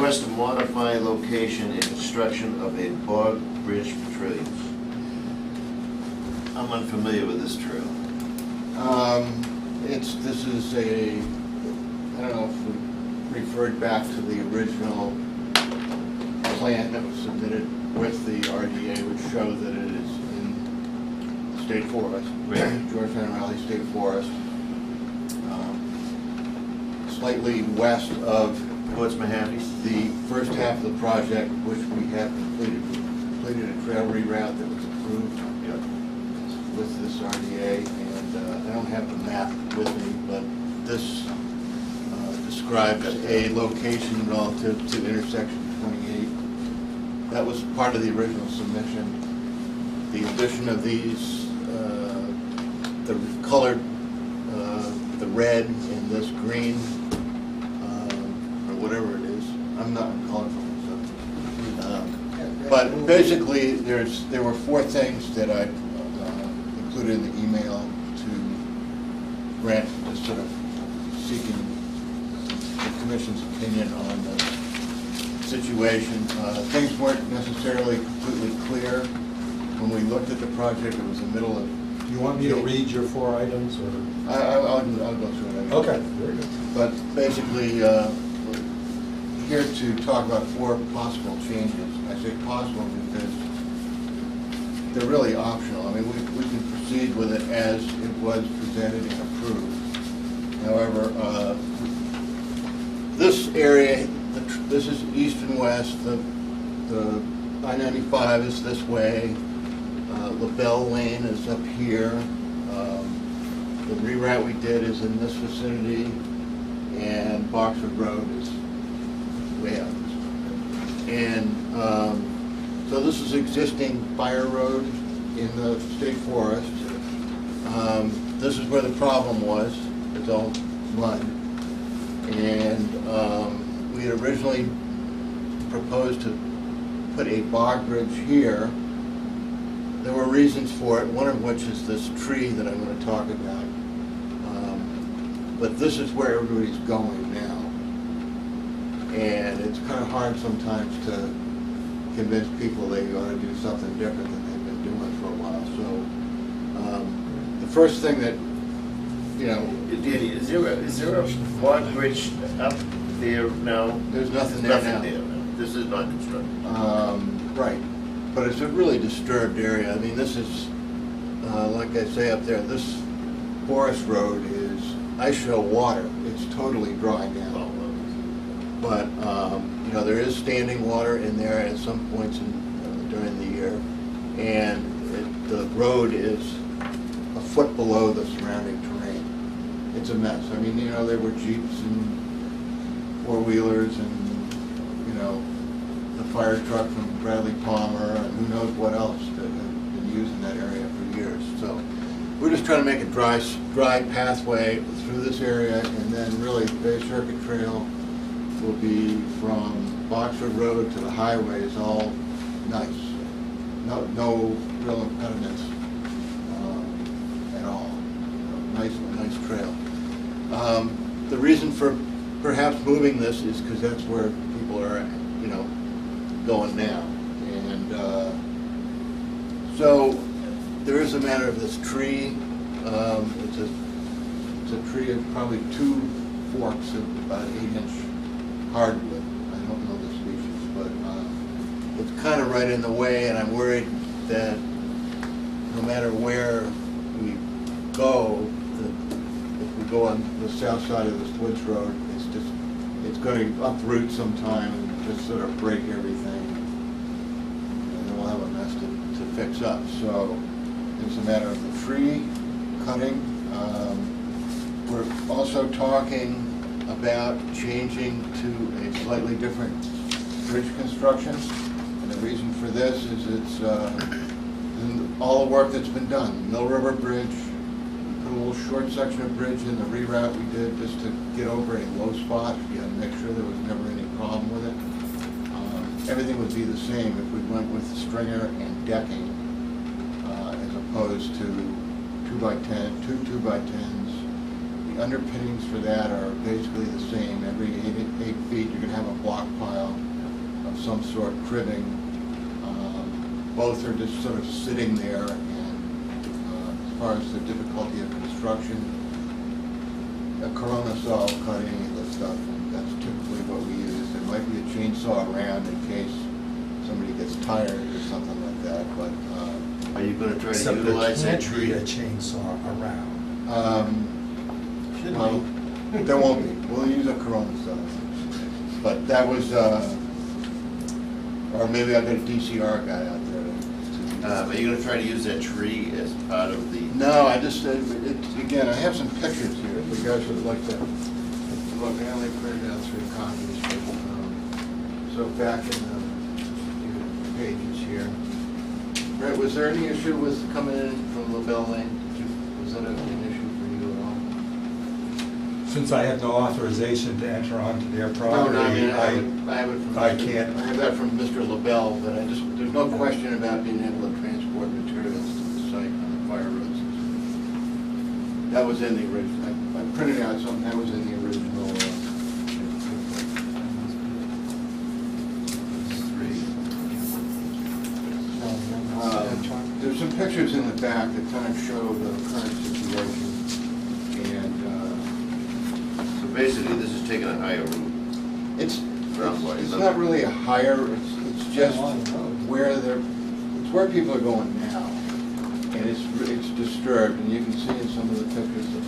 request to modify location and construction of a bog bridge for trails. I'm unfamiliar with this trail. This is a, I don't know if we referred back to the original plan that was submitted with the RDA, which shows that it is in state forest, Georgetown Valley State Forest, slightly west of Portsmouth Happy? the first half of the project, which we have completed. We completed a trail reroute that was approved with this RDA, and I don't have the map with me, but this describes a location relative to intersection 28. That was part of the original submission. The addition of these, the colored, the red and this green, or whatever it is. I'm not colorful, so. But basically, there were four things that I included in the email to Grant, just sort of seeking the commission's opinion on the situation. Things weren't necessarily completely clear. When we looked at the project, it was the middle of. Do you want me to read your 4 items, or? I'll go through it. Okay, very good. But basically, here to talk about 4 possible changes. I say possible because they're really optional. I mean, we can proceed with it as it was presented and approved. However, this area, this is east and west. The I-95 is this way. LaBelle Lane is up here. The reroute we did is in this vicinity, and Boxford Road is way out this way. And so this is existing fire road in the state forest. This is where the problem was. It's all mud. And we had originally proposed to put a bog bridge here. There were reasons for it, one of which is this tree that I'm going to talk about. But this is where everybody's going now. And it's kind of hard sometimes to convince people they ought to do something different than they've been doing for a while. So the first thing that, you know... Danny, is there a bog bridge up there now? There's nothing there now. Nothing there now. This is not constructed. Right. But it's a really disturbed area. I mean, this is, like I say up there, this forest road is ice shell water. It's totally dry now. But, you know, there is standing water in there at some points during the year. And the road is a foot below the surrounding terrain. It's a mess. I mean, you know, there were Jeeps and four-wheelers and, you know, the fire truck from Bradley Palmer and who knows what else that have been using that area for years. So we're just trying to make a dry pathway through this area, and then really Bay Circuit Trail will be from Boxford Road to the highway is all nice. No real impediments at all. Nice trail. The reason for perhaps moving this is because that's where people are, you know, going now. And so there is a matter of this tree. It's a tree of probably 2 forks of about 8-inch hardwood. I don't know the species, but it's kind of right in the way, and I'm worried that no matter where we go, if we go on the south side of this woods road, it's going to uproot sometime and just sort of break everything, and then we'll have a mess to fix up. So it's a matter of the tree cutting. We're also talking about changing to a slightly different bridge construction, and the reason for this is it's all the work that's been done. Mill River Bridge, put a little short section of bridge in the reroute we did just to get over a low spot, to make sure there was never any problem with it. Everything would be the same if we went with stringer and decking as opposed to 2x10, two 2x10s. The underpinnings for that are basically the same. Every 8 feet you're going to have a block pile some sort cribbing. Both are just sort of sitting there, and as far as the difficulty of construction, a Corona saw will cut any of the stuff, and that's typically what we use. There might be a chainsaw around in case somebody gets tired or something like that, but Are you gonna try to Except there utilize that can't tree? be a chainsaw around. well, there won't be. We'll use a Corona saw. But that was, or maybe I'll get a DCR guy out there to Are you gonna try to use that tree as part of the? No, I just, again, I have some pictures here, if you guys would like to look. I only printed out 3 copies, but, so back in the pages here. Brett, was there any issue with coming in from LaBelle Lane? Was that an issue for you at all? Since I have no authorization to enter onto their property, No, I mean, I have it from. I can't. I have that from Mr. LaBelle, but there's no question about being able to transport materials to the site on the fire roads. That was in the original, I printed out something, that was in the original. There's some pictures in the back that kind of show the current situation, and, So basically, this is taking a higher route. it's Ground-wise, not really a higher, it's just where people are going now. And it's disturbed, and you can see in some of the pictures that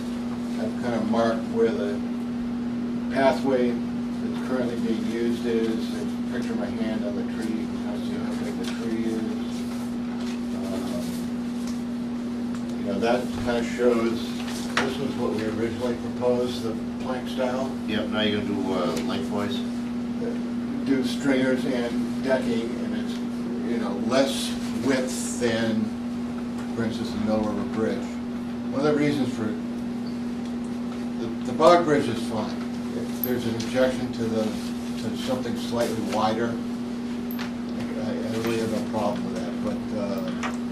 I've kind of marked where the pathway that's currently being used is. There's a picture of my hand on the tree, you can kind of see how big the tree is. You know, that kind of shows, this was what we originally proposed, the plank style. Yep, now you're gonna do lengthwise? Do stringers and decking, and it's, you know, less width than, for instance, the Mill River Bridge. One of the reasons for, the bog bridge is fine. If there's an objection to something slightly wider, I really have no problem with that. But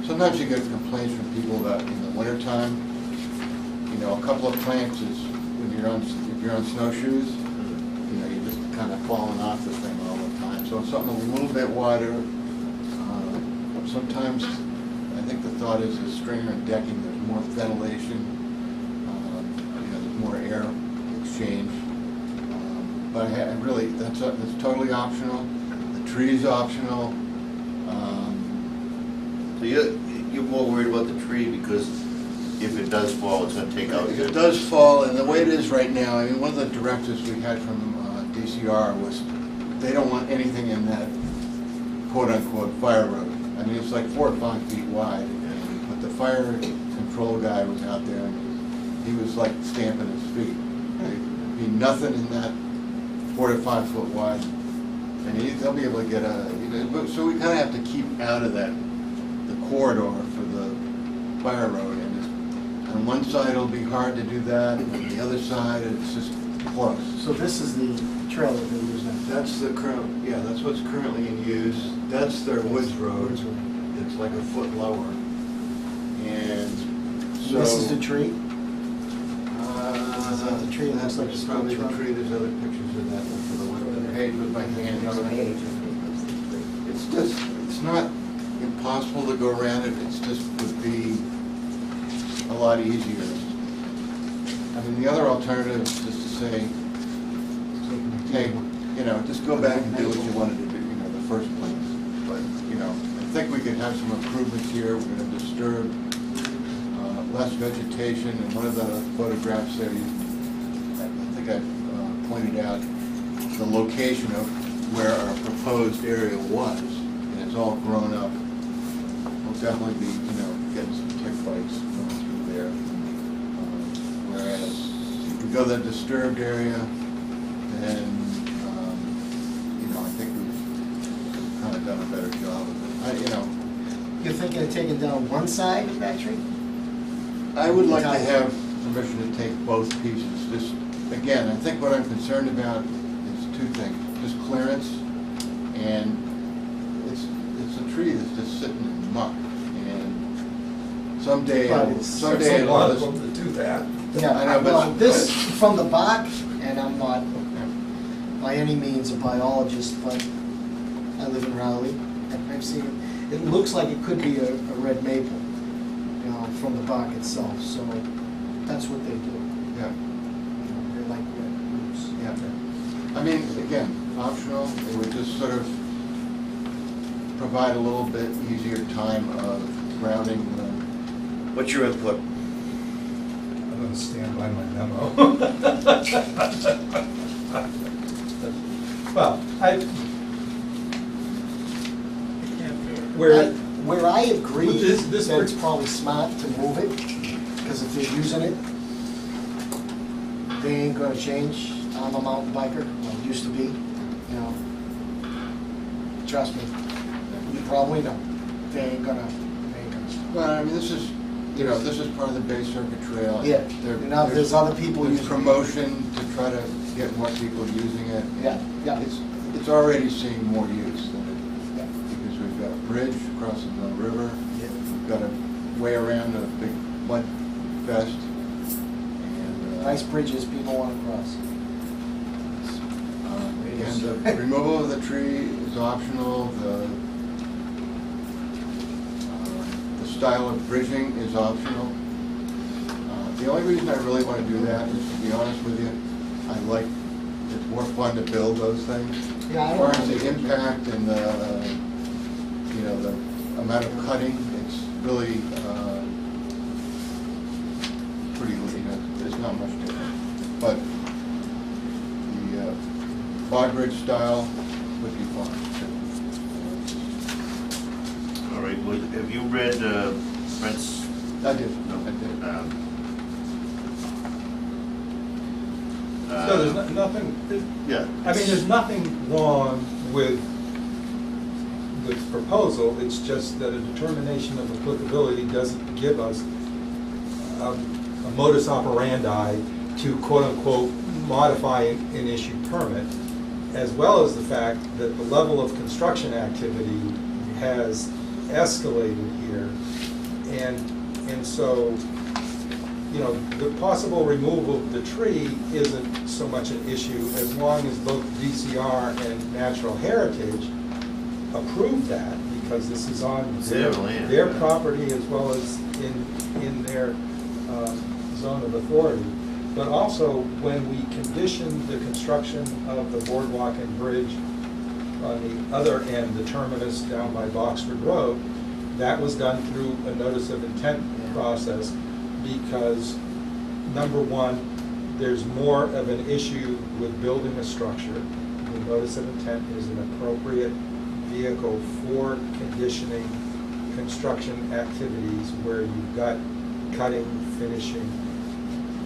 sometimes you get complaints from people about in the wintertime, you know, a couple of planks is, if you're on snowshoes, you know, you're just kind of falling off the thing all the time. So something a little bit wider. Sometimes, I think the thought is the stringer and decking, there's more ventilation, you know, there's more air exchange. But I really, that's totally optional. The tree's optional. So you're more worried about the tree because if it does fall, it's gonna take out. If it does fall, and the way it is right now, I mean, one of the directives we had from DCR was they don't want anything in that quote-unquote fire road. I mean, it's like 4 or 5 feet wide, but the fire control guy was out there and he was like stamping his feet. There'd be nothing in that 4 to 5 foot wide, and they'll be able to get a, you know, so we kind of have to keep out of that, the corridor for the fire road, and on one side it'll be hard to do that, and on the other side it's just close. So this is the trail that they're using. That's the current, yeah, that's what's currently in use. That's their Woods Road. It's like a foot lower. And so. This is the tree? The tree, that's like probably the tree. There's other pictures of that for the page with my hand. It's just, it's not impossible to go around it. It's just would be a lot easier. I mean, the other alternative is just to say, hey, you know, just go back and do what you wanted to do, you know, the first place. But, you know, I think we could have some improvements here. We're gonna disturb less vegetation, and one of the photographs there, I think I pointed out the location of where our proposed area was, and it's all grown up. We'll definitely be, you know, getting some tick bites going through there. Whereas if we go that disturbed area, then, you know, I think we've kind of done a better job of it. You know, You're thinking of taking down one side of that tree? I would like to have permission to take both pieces. Just, again, I think what I'm concerned about is 2 things. Just clearance, and it's a tree that's just sitting in muck. And someday, But it's- There's a lot of it'll them to do that. Yeah, I know, but- well, this, from the bark, and I'm not by any means a biologist, but I live in Raleigh, and I've seen it. It looks like it could be a red maple, you know, from the bark itself, so that's what they do. Yeah, You know, they like red roots. yeah. I mean, again, optional, it would just sort of provide a little bit easier time of grounding the. What's your input? I'm gonna stand by my memo. Well, Where I agree Well, this that it's probably smart to move it, because if they're using it, they ain't gonna change. I'm a mountain biker, well, used to be, you know. Trust me, you probably know, they ain't gonna stop. Well, I mean, this is, you know, this is part of the Bay Circuit Trail. Yeah, There- and now there's other people There's using it. promotion to try to get more people using it. Yeah, yeah. It's already seeing more use than Yeah. because we've got a bridge crossing the river. Yeah. We've got a way around a big mud fest. And, Nice bridges, people wanna cross. And the removal of the tree is optional. The style of bridging is optional. The only reason I really want to do that is, to be honest with you, I like, it's more fun to build those things. Yeah, I As far don't as know. the impact and the, you know, the amount of cutting, it's really pretty, you know, there's not much different. But the bar bridge style would be fine. All right, well, have you read Brent's? I did, No, I did. So there's nothing, Yeah. I mean, there's nothing wrong with the proposal, it's just that a determination of applicability doesn't give us a modus operandi to quote-unquote modify an issued permit, as well as the fact that the level of construction activity has escalated here. And so, you know, the possible removal of the tree isn't so much an issue as long as both DCR and Natural Heritage approve that, because this is on Their land, their yeah. property as well as in their zone of authority. But also, when we condition the construction of the boardwalk and bridge on the other end, the terminus down by Boxford Road, that was done through a notice of intent process, because, number one, there's more of an issue with building a structure. The notice of intent is an appropriate vehicle for conditioning construction activities where you've got cutting, finishing,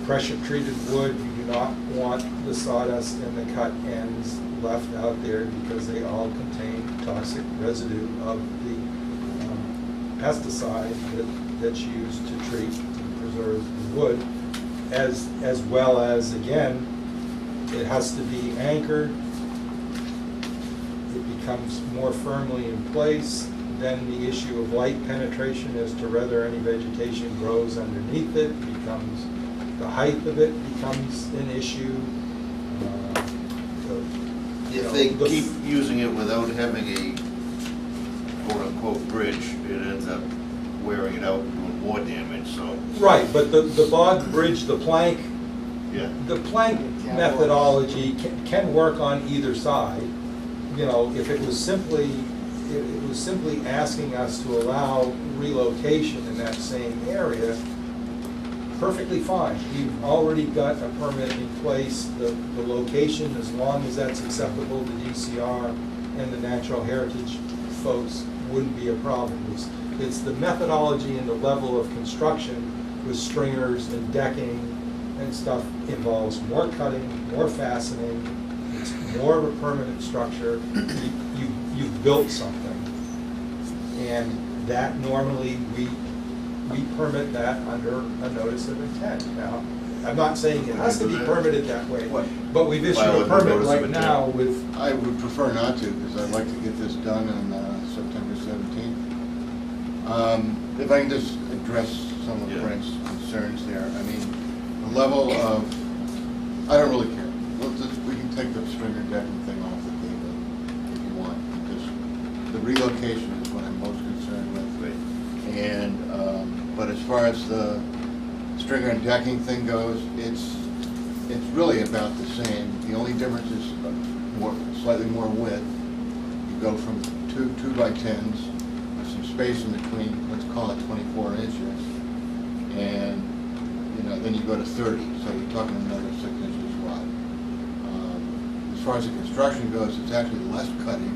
pressure-treated wood. You do not want the sawdust and the cut ends left out there because they all contain toxic residue of the pesticide that's used to treat and preserve the wood, as well as, again, it has to be anchored. It becomes more firmly in place. Then the issue of light penetration as to whether any vegetation grows underneath it becomes, the height of it becomes an issue. If they keep using it without having a quote-unquote bridge, it ends up wearing it out and doing more damage, so. Right, but the bog bridge, the plank, Yeah. the plank methodology can work on either side. You know, if it was simply asking us to allow relocation in that same area, perfectly fine. You've already got a permit in place. The location, as long as that's acceptable to DCR and the Natural Heritage folks, wouldn't be a problem. It's the methodology and the level of construction with stringers and decking and stuff involves more cutting, more fastening, it's more of a permanent structure. You've built something. And that normally, we permit that under a notice of intent. Now, I'm not saying it has to be permitted that way, but we've issued File a a permit notice of right intent. now with, I would prefer not to, because I'd like to get this done on September 17th. If I can just address some of Yeah. Brent's concerns there. I mean, the level of, I don't really care. We can take the stringer decking thing off the table if you want. Just relocation is what I'm most concerned with. And, but as far as the stringer and decking thing goes, it's really about the same. The only difference is slightly more width. You go from two 2x10s with some space in between, let's call it 24 inches. And, you know, then you go to 30, so you're talking another 6 inches wide. As far as the construction goes, it's actually less cutting,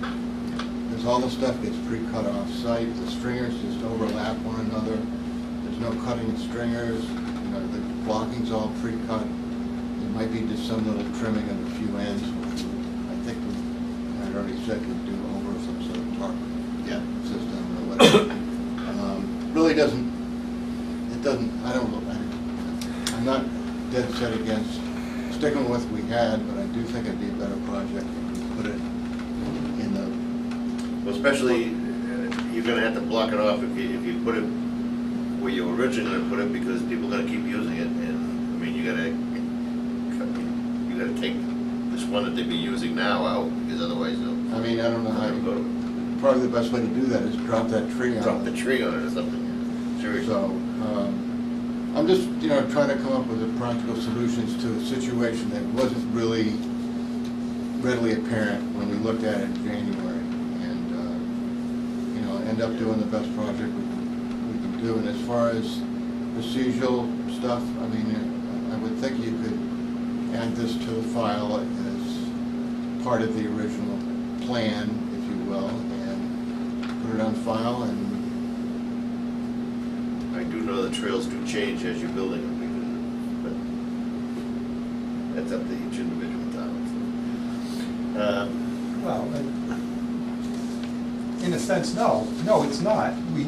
because all the stuff gets pre-cut off-site. The stringers just overlap one another. There's no cutting of stringers. You know, the blocking's all pre-cut. There might be just some little trimming of a few ends. I think I'd already said we'd do over some sort of tarp system or whatever. Really doesn't. It doesn't. I don't know. I'm not dead set against sticking with what we had, but I do think it'd be a better project if we put it in the. Well, especially, you're gonna have to block it off if you put it where you were originally gonna put it, because people are gonna keep using it, and, I mean, you gotta take this one that they'd be using now out, because otherwise they'll. I mean, I don't know how they'll go to probably the best way to do that is drop that tree on. drop the tree on it or something, seriously. So, I'm just, you know, trying to come up with practical solutions to a situation that wasn't really readily apparent when we looked at it in January. And, you know, end up doing the best project we can do. And as far as procedural stuff, I mean, I would think you could add this to the file as part of the original plan, if you will, and put it on file. And I do know the trails do change as you're building them, but that's up to each individual town. Well, in a sense, no, it's not. We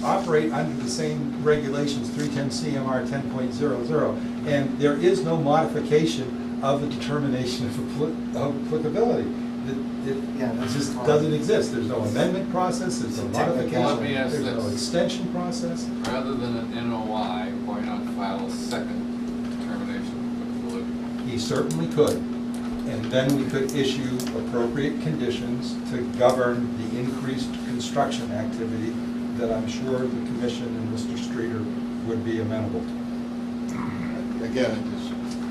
operate under the same regulations, 310 CMR 10.00, and there is no modification of the determination of applicability. It just doesn't exist. There's no amendment process, there's no modification, Let me ask there's no this. extension process. Rather than an NOI, why not file a second determination of validity? He certainly could, and then we could issue appropriate conditions to govern the increased construction activity that I'm sure the commission and Mr. Streeter would be amenable to. again,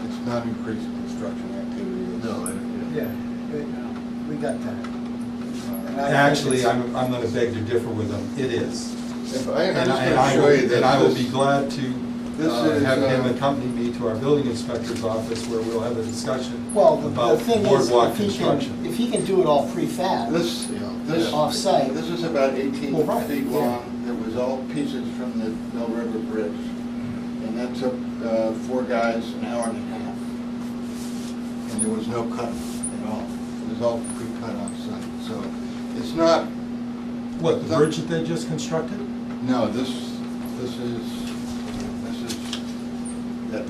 it's not increased construction activity. No, Yeah, we got that. And I think Actually, it's- I'm going to beg to differ with him. It is. If I, I'm And just I gonna show you that and I will this- be glad to this is, have him uh, accompany me to our building inspector's office where we'll have a discussion Well, the about thing is, boardwalk construction. if he can do it all prefab, This, this, off-site. this is about 18 Well, right, feet yeah. long. It was all pieces from the Mill River Bridge. And that took 4 guys an hour and a half. And there was no cut at all. It was all pre-cut off-site. So it's not, What, the bridge that they just constructed? no, this is that,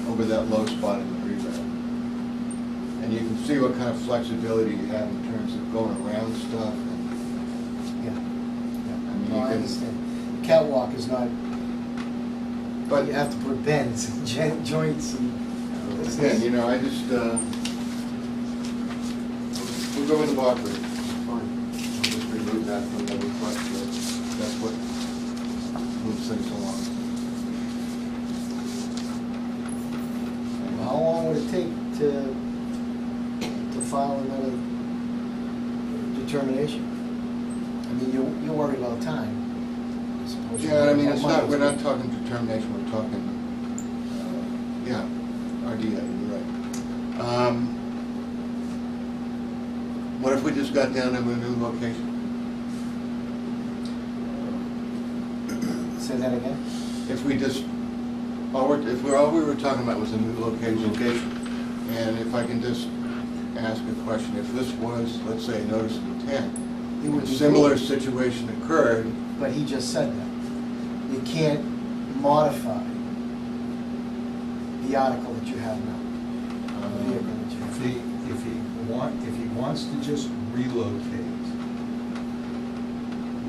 over that low spot in the rebar. And you can see what kind of flexibility you have in terms of going around stuff. And, yeah. I mean, No, you I can, understand. Catwalk is not, but you have to put bends, and joints and. again, you know, I just, we'll go with the block rate. Fine. I'll just remove that from the request list. That's what moves things along. How long would it take to file another determination? I mean, you're worried about time. I suppose. Yeah, I mean, it's not, we're not talking determination, we're talking, yeah, RDA, you're right. What if we just got down to a new location? Say that again? If we just, all we were talking about was a new location. And if I can just ask a question, if this was, let's say, a notice of intent, It would a be similar good. situation occurred, But he just said that. You can't modify the article that you have now, the vehicle that you have. If he wants to just relocate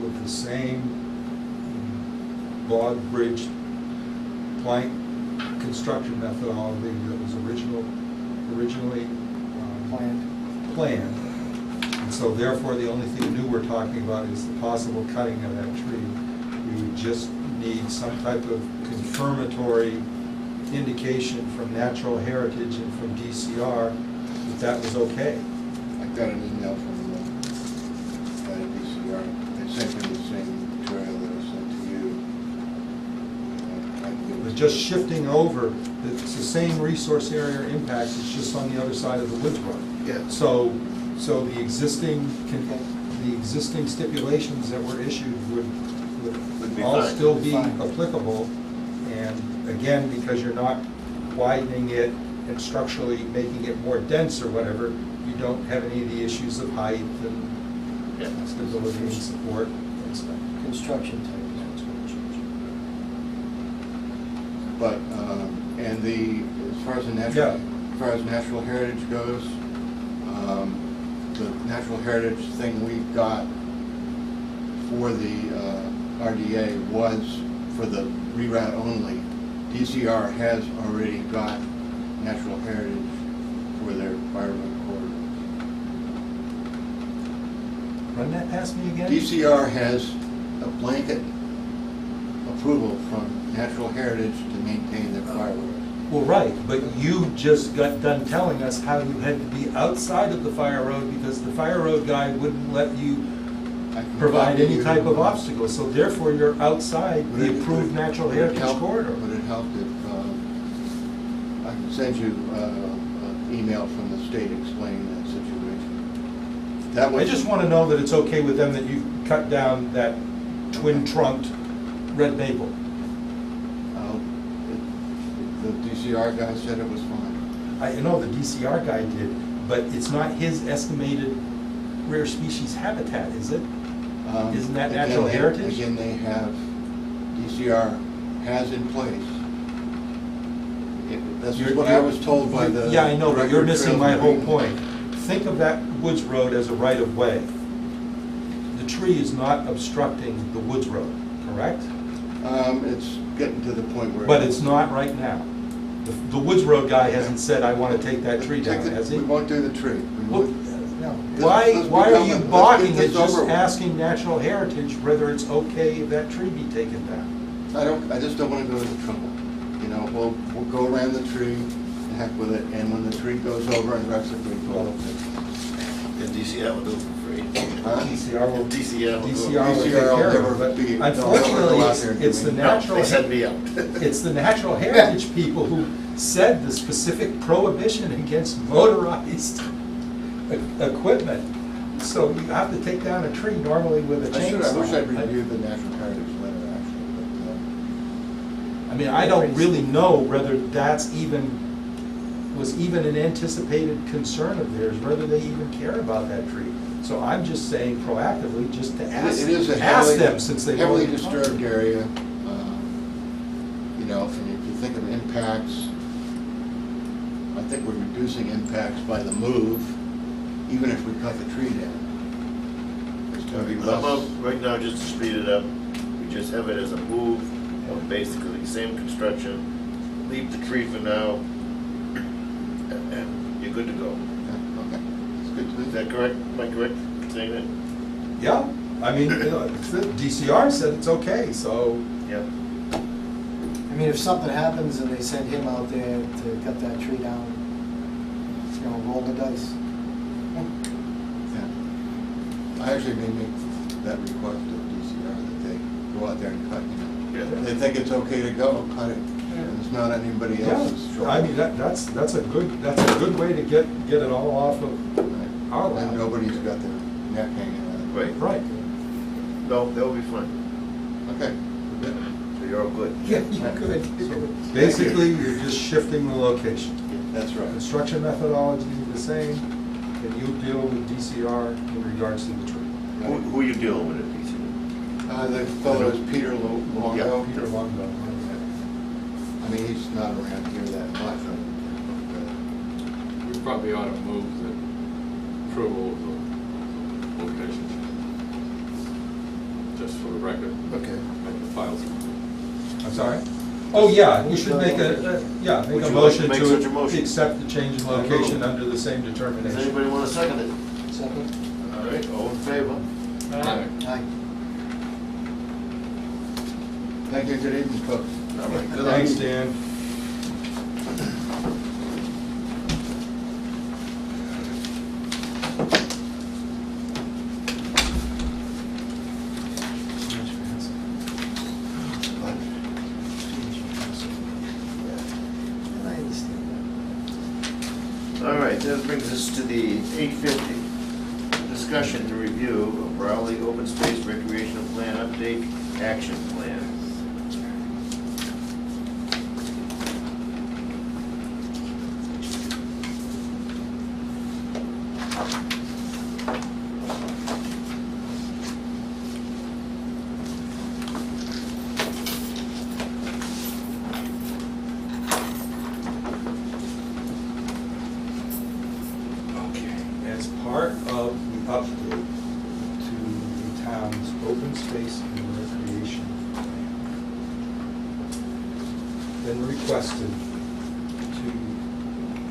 with the same log bridge plank construction methodology that was originally Planned. planned, and So therefore, the only thing new we're talking about is the possible cutting of that tree. We would just need some type of confirmatory indication from Natural Heritage and from DCR that that was okay. I got an email from DCR. They sent me the same trail that I sent to you. I can give it But to just you. shifting over, it's the same resource area impacts, it's just on the other side of the woods road. Yeah. So the existing stipulations that were issued Would would be all fine. still be Fine. applicable. And again, because you're not widening it and structurally making it more dense or whatever, you don't have any of the issues of height and Yeah. stability and support and stuff. Construction type, that's what it should But, and as far as natural heritage goes, the natural heritage thing we got for the RDA was for the reroute only. DCR has already got natural heritage for their firewood corridors. Run that past me again? DCR has a blanket approval from natural heritage to maintain their firewood. Well, right, but you just got done telling us how you had to be outside of the fire road because the fire road guy wouldn't let you I can provide copy any you, type of obstacle, so therefore you're outside Would the it- approved natural would it heritage help- corridor. Would it help if, I can send you an email from the state explaining that situation? That I was. just want to know that it's okay with them that you cut down that twin-trunked red maple. The DCR guy said it was fine. I know the DCR guy did, but it's not his estimated rare species habitat, is it? Isn't that Again, natural heritage? Again, they have, DCR has in place. That's You're- what I was told by the. Yeah, I know, but you're Director missing of my Trails whole and point. Think of that woods road as a right-of-way. The tree is not obstructing the woods road, correct? It's getting to the point where. But it's not right now. The woods road guy hasn't said, I want to take that tree down, has he? We won't do the tree. Well, No. Why Let's are become- you let's get balking at this just over with. asking Natural Heritage whether it's okay if that tree be taken down? I just don't want to go to the trouble. You know, we'll go around the tree, the heck with it, and when the tree goes over and the rest of it, we'll. And DCR will do it for free. Huh? DCR will take DCR will do it. care of never it, be- but they'll never unfortunately, go out there and it's do the anything. No, natural. they sent me out. It's the Natural Heritage people who said the specific prohibition against motorized equipment. So you have to take down a tree normally with a I chainsaw. wish I'd reviewed the Natural Heritage letter, actually, I mean, I don't really know whether that's was even an anticipated concern of theirs, whether they even care about that tree. So I'm just saying proactively, just to but ask, it is a ask heavily, them since they've heavily already talked. disturbed area. You know, and if you think of impacts, I think we're reducing impacts by the move, even if we cut the tree down. There's gonna be How about, less. right now, just to speed it up, we just have it as a move of basically the same construction, leave the tree for now, and you're good to go. Yeah, okay, it's good to Is that correct? Am I correct in saying that? Yeah, I mean, DCR said it's okay, so, Yeah. I mean, if something happens and they send him out there to cut that tree down, you know, roll the dice. Yeah. I actually may make that request of DCR that they go out there and cut, you know. Yeah. If they think it's okay to go, cut it. And it's not anybody else's yeah, shoulder. I mean, that's a good way to get it all off of our And lap. nobody's got their neck hanging out. Right. Right. No, that will be fine. Okay. So you're all good. Yeah, you could. Basically, you're just shifting the location. That's right. Construction methodology is the same, and you deal with DCR in regards to the tree. Who are you dealing with at DCR? The fellow is Peter Longo. Peter Longo. I mean, he's not around here that much. We probably ought to move the approval of the location. Just for the record. Okay. Make the files. I'm sorry? Oh, yeah, you should make a Would motion you like to make such a motion? to accept the change in location under the same Does determination. anybody want to second it? Second? All right. Thank you, good evening, folks. All right, good Thanks, luck. Dan. I understand All right, that brings us to the 8:50. Discussion and review of Rowley Open Space Recreational Plan Update Action Plan. Okay, as part of the update to the town's open space and recreation plan, been requested to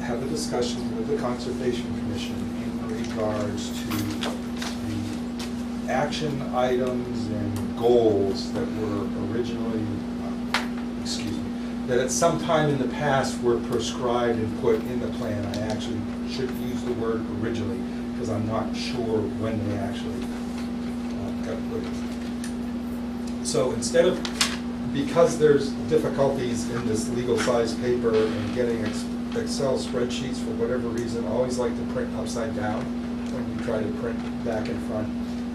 have a discussion with the Conservation Commission in regards to the action items and goals that were originally, that at some time in the past were prescribed and put in the plan. I actually should use the word originally, because I'm not sure when they actually got put in. So instead of, because there's difficulties in this legal size paper and getting Excel spreadsheets for whatever reason, I always like to print upside down when you try to print back and front.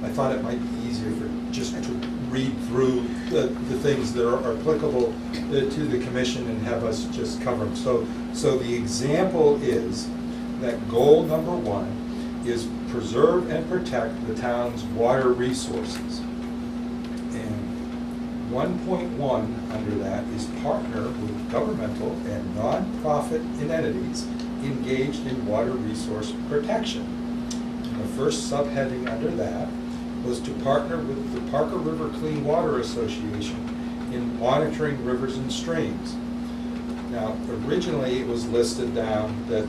I thought it might be easier for just to read through the things that are applicable to the commission and have us just cover them. So the example is that goal number 1 is preserve and protect the town's water resources. And 1.1 under that is partner with governmental and nonprofit entities engaged in water resource protection. And the first subheading under that was to partner with the Parker River Clean Water Association in monitoring rivers and streams. Now, originally it was listed down that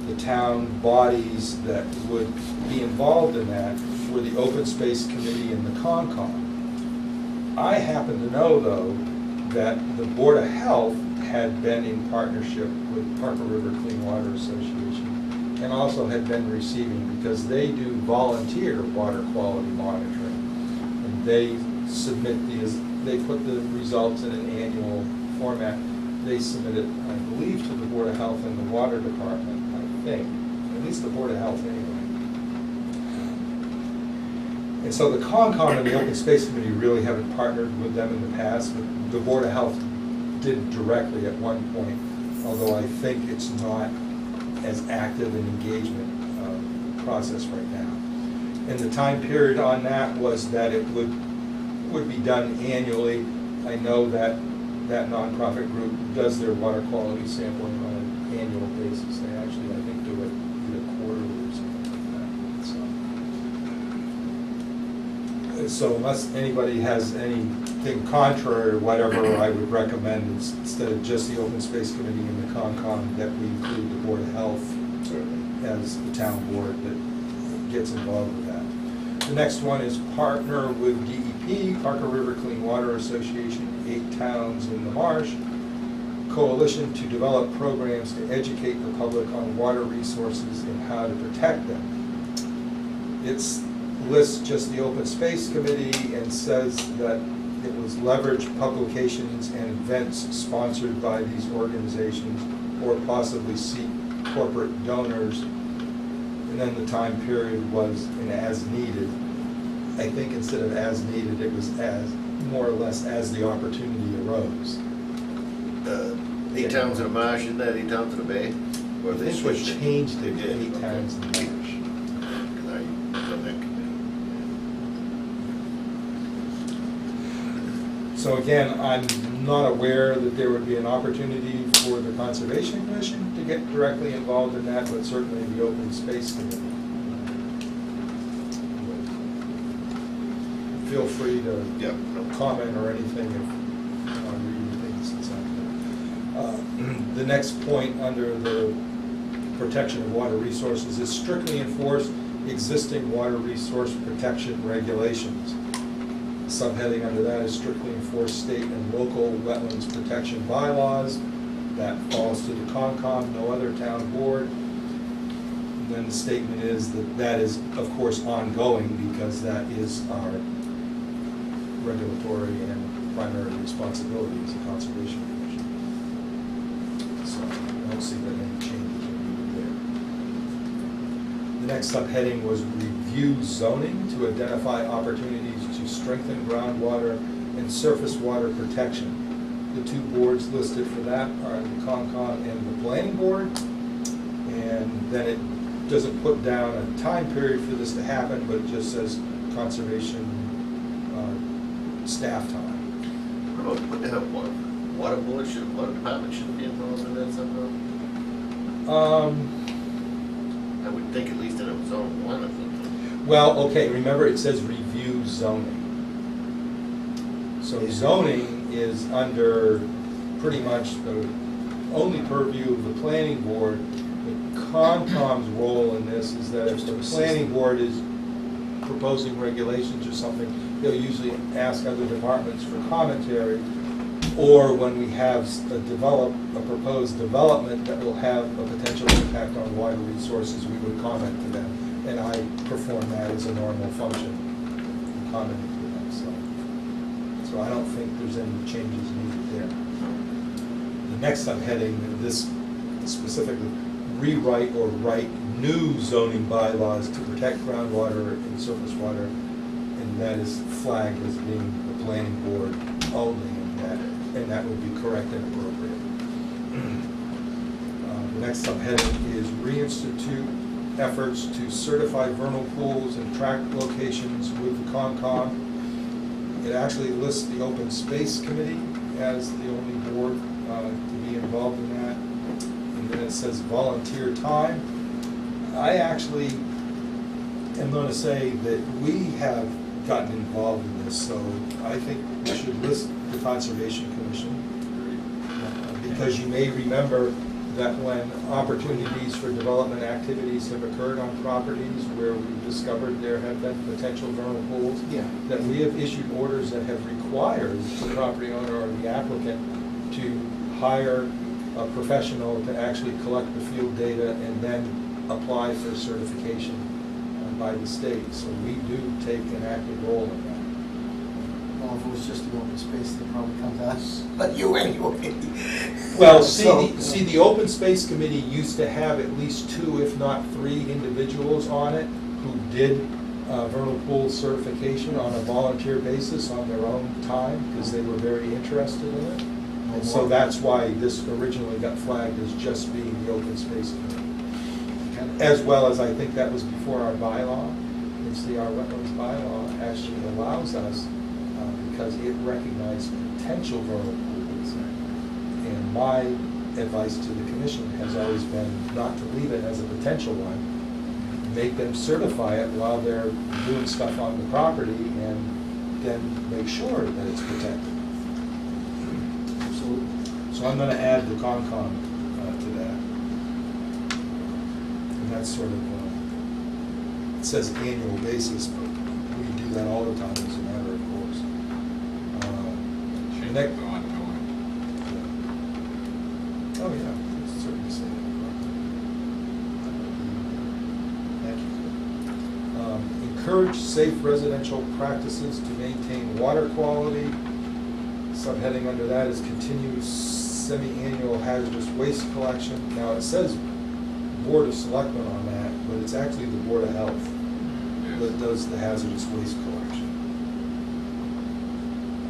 the town bodies that would be involved in that were the Open Space Committee and the ConCom. I happen to know, though, that the Board of Health had been in partnership with Parker River Clean Water Association and also had been receiving, because they do volunteer water quality monitoring. And they submit they put the results in an annual format. They submit it, I believe, to the Board of Health and the Water Department, I think, at least the Board of Health anyway. And so the ConCom and the Open Space Committee really haven't partnered with them in the past, but the Board of Health did directly at one point, although I think it's not as active an engagement process right now. And the time period on that was that it would be done annually. I know that that nonprofit group does their water quality sampling on an annual basis. They actually, I think, do it either quarterly or something like that. So unless anybody has anything contrary or whatever, I would recommend instead of just the Open Space Committee and the ConCom, that we include the Board of Health as the town board that gets involved with that. The next one is partner with DEP, Parker River Clean Water Association, 8 towns in the marsh, coalition to develop programs to educate the public on water resources and how to protect them. It lists just the Open Space Committee and says that it was leverage publications and events sponsored by these organizations, or possibly seek corporate donors. And then the time period was in as needed. I think instead of as needed, it was as, more or less, as the opportunity arose. 8 towns in the marsh, isn't that 8 towns in the bay? Or I they think switched they it? changed They it to did, 8 towns in the marsh. So again, I'm not aware that there would be an opportunity for the Conservation Commission to get directly involved in that, but certainly the Open Space Committee. Feel free to Yeah, no. comment or anything if you want to read things that's out there. The next point under the protection of water resources is strictly enforce existing water resource protection regulations. Subheading under that is strictly enforce state and local wetlands protection bylaws. That falls to the ConCom, no other town board. And then the statement is that that is, of course, ongoing because that is our regulatory and primary responsibility as a conservation commission. So I don't see that any changes are needed there. The next subheading was review zoning to identify opportunities to strengthen groundwater and surface water protection. The two boards listed for that are the ConCom and the planning board. And then it doesn't put down a time period for this to happen, but it just says conservation staff time. What the hell, water board, water department shouldn't be involved in that somehow? I would think at least in a zone one or something. Well, okay, remember it says review zoning. So zoning is under pretty much the only purview of the planning board. The ConCom's role in this is that if the planning board is proposing regulations or something, they'll usually ask other departments for commentary, or when we have a proposed development that will have a potential impact on water resources, we would comment to them. And I perform that as a normal function, commenting to them. So I don't think there's any changes needed there. The next subheading, this specifically, rewrite or write new zoning bylaws to protect groundwater and surface water, and that is flagged as being the planning board only, and that would be correct and appropriate. The next subheading is reinstitute efforts to certify vernal pools and track locations with the ConCom. It actually lists the Open Space Committee as the only board to be involved in that. And then it says volunteer time. I actually am going to say that we have gotten involved in this, so I think we should list the Conservation Commission. Because you may remember that when opportunities for development activities have occurred on properties where we've discovered there have been potential vernal pools, that we have issued orders that have required the property owner or the applicant to hire a professional to actually collect the field data and then apply for certification by the state. So we do take an active role in that. Well, if it was just the open space, they'd probably come to us, but you anyway. Well, So- see, the Open Space Committee used to have at least 2, if not 3 individuals on it who did vernal pool certification on a volunteer basis on their own time, because they were very interested in it. And so that's why this originally got flagged as just being the Open Space Committee. As well as I think that was before our bylaw. It's our wetlands bylaw actually allows us, because it recognized potential vernal pools. And my advice to the commission has always been not to leave it as a potential one. Make them certify it while they're doing stuff on the property, and then make sure that it's protected. So I'm going to add the ConCom to that. And that's sort of, it says annual basis, but we do that all the time as a matter of course. Should next- go ongoing. Oh, yeah, it's certainly say that. Thank you. Encourage safe residential practices to maintain water quality. Subheading under that is continue semi-annual hazardous waste collection. Now, it says Board of Selectmen on that, but it's actually the Board of Health that does the hazardous waste collection.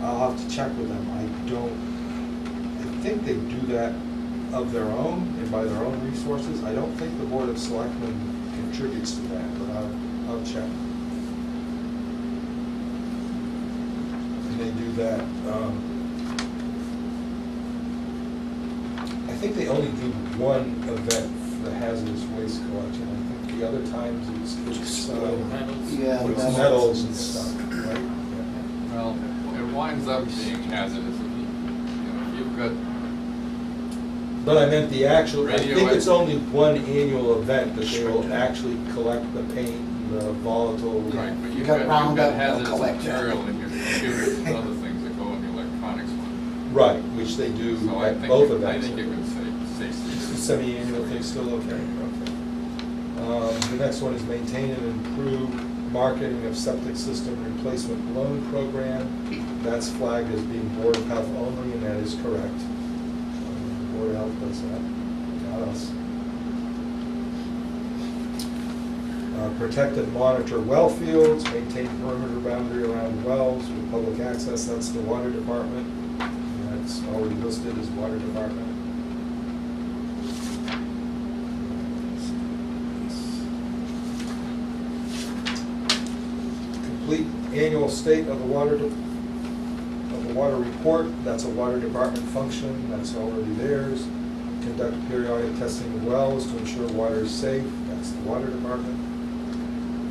I'll have to check with them. I think they do that of their own and by their own resources. I don't think the Board of Selectmen contributes to that, but I'll check. And they do that. I think they only do one event for the hazardous waste collection. I think the other times it's Yeah, it's metals and stuff, right? Yeah. Well, it winds up being hazardous. If you've got, But I meant the actual, I think it's Radioactive. only one annual event that they will actually collect the paint and volatile. Right, but You you've got got Roundup, they'll hazardous collect that. material in your computers and other things that go in the electronics one. Right, which they do So I at think, both events. I think you could say Semi-annual thing still okay, okay. The next one is maintain and improve marketing of septic system replacement loan program. That's flagged as being Board of Health only, and that is correct. Board of Health does that, not us. Protect and monitor well fields, maintain perimeter boundary around wells with public access, that's the water department. And that's already listed as water department. Complete annual state of the water report, that's a water department function, that's already theirs. Conduct periodic testing of wells to ensure water is safe, that's the water department.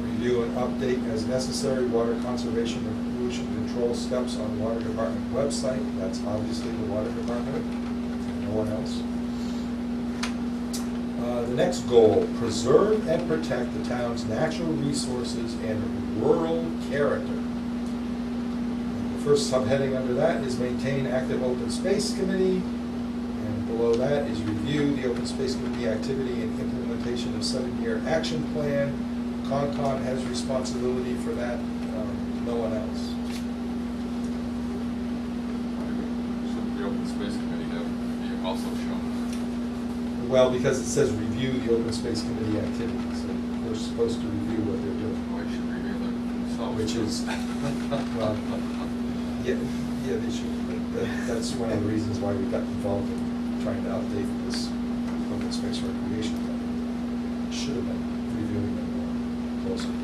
Review and update as necessary water conservation and pollution control steps on water department website, that's obviously the water department, no one else. The next goal, preserve and protect the town's natural resources and rural character. The first subheading under that is maintain active open space committee, and below that is review the open space committee activity and implementation of 7-year action plan. ConCom has responsibility for that, no one else. Should the open space committee have be also shown? Well, because it says review the open space committee activities, so we're supposed to review what they're doing. Why should we review them themselves? Which is, well, yeah, they should. That's one of the reasons why we got involved in trying to update this open space recreation plan. Should have been reviewing them more closely.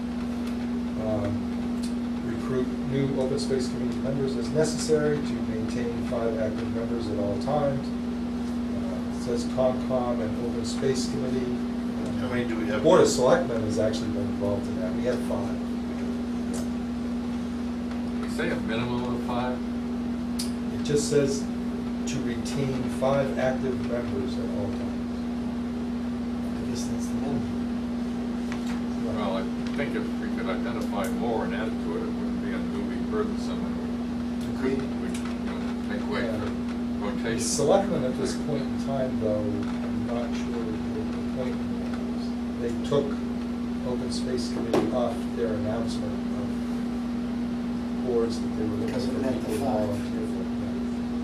Recruit new open space committee members as necessary to maintain 5 active members at all times. It says ConCom and open space committee. How many do we have? Board of Selectmen has actually been involved in that. We had 5. We say a minimum of 5? It just says to retain 5 active members at all times. I guess that's the minimum. Well, I think if we could identify more and add to it, it wouldn't be unduly burdensome. Agreed. We'd, make way for The rotation. selectmen at this point in time, though, I'm not sure what the point was. They took open space committee off their announcement of boards that they were looking Because it for meant people to the 5. volunteer for.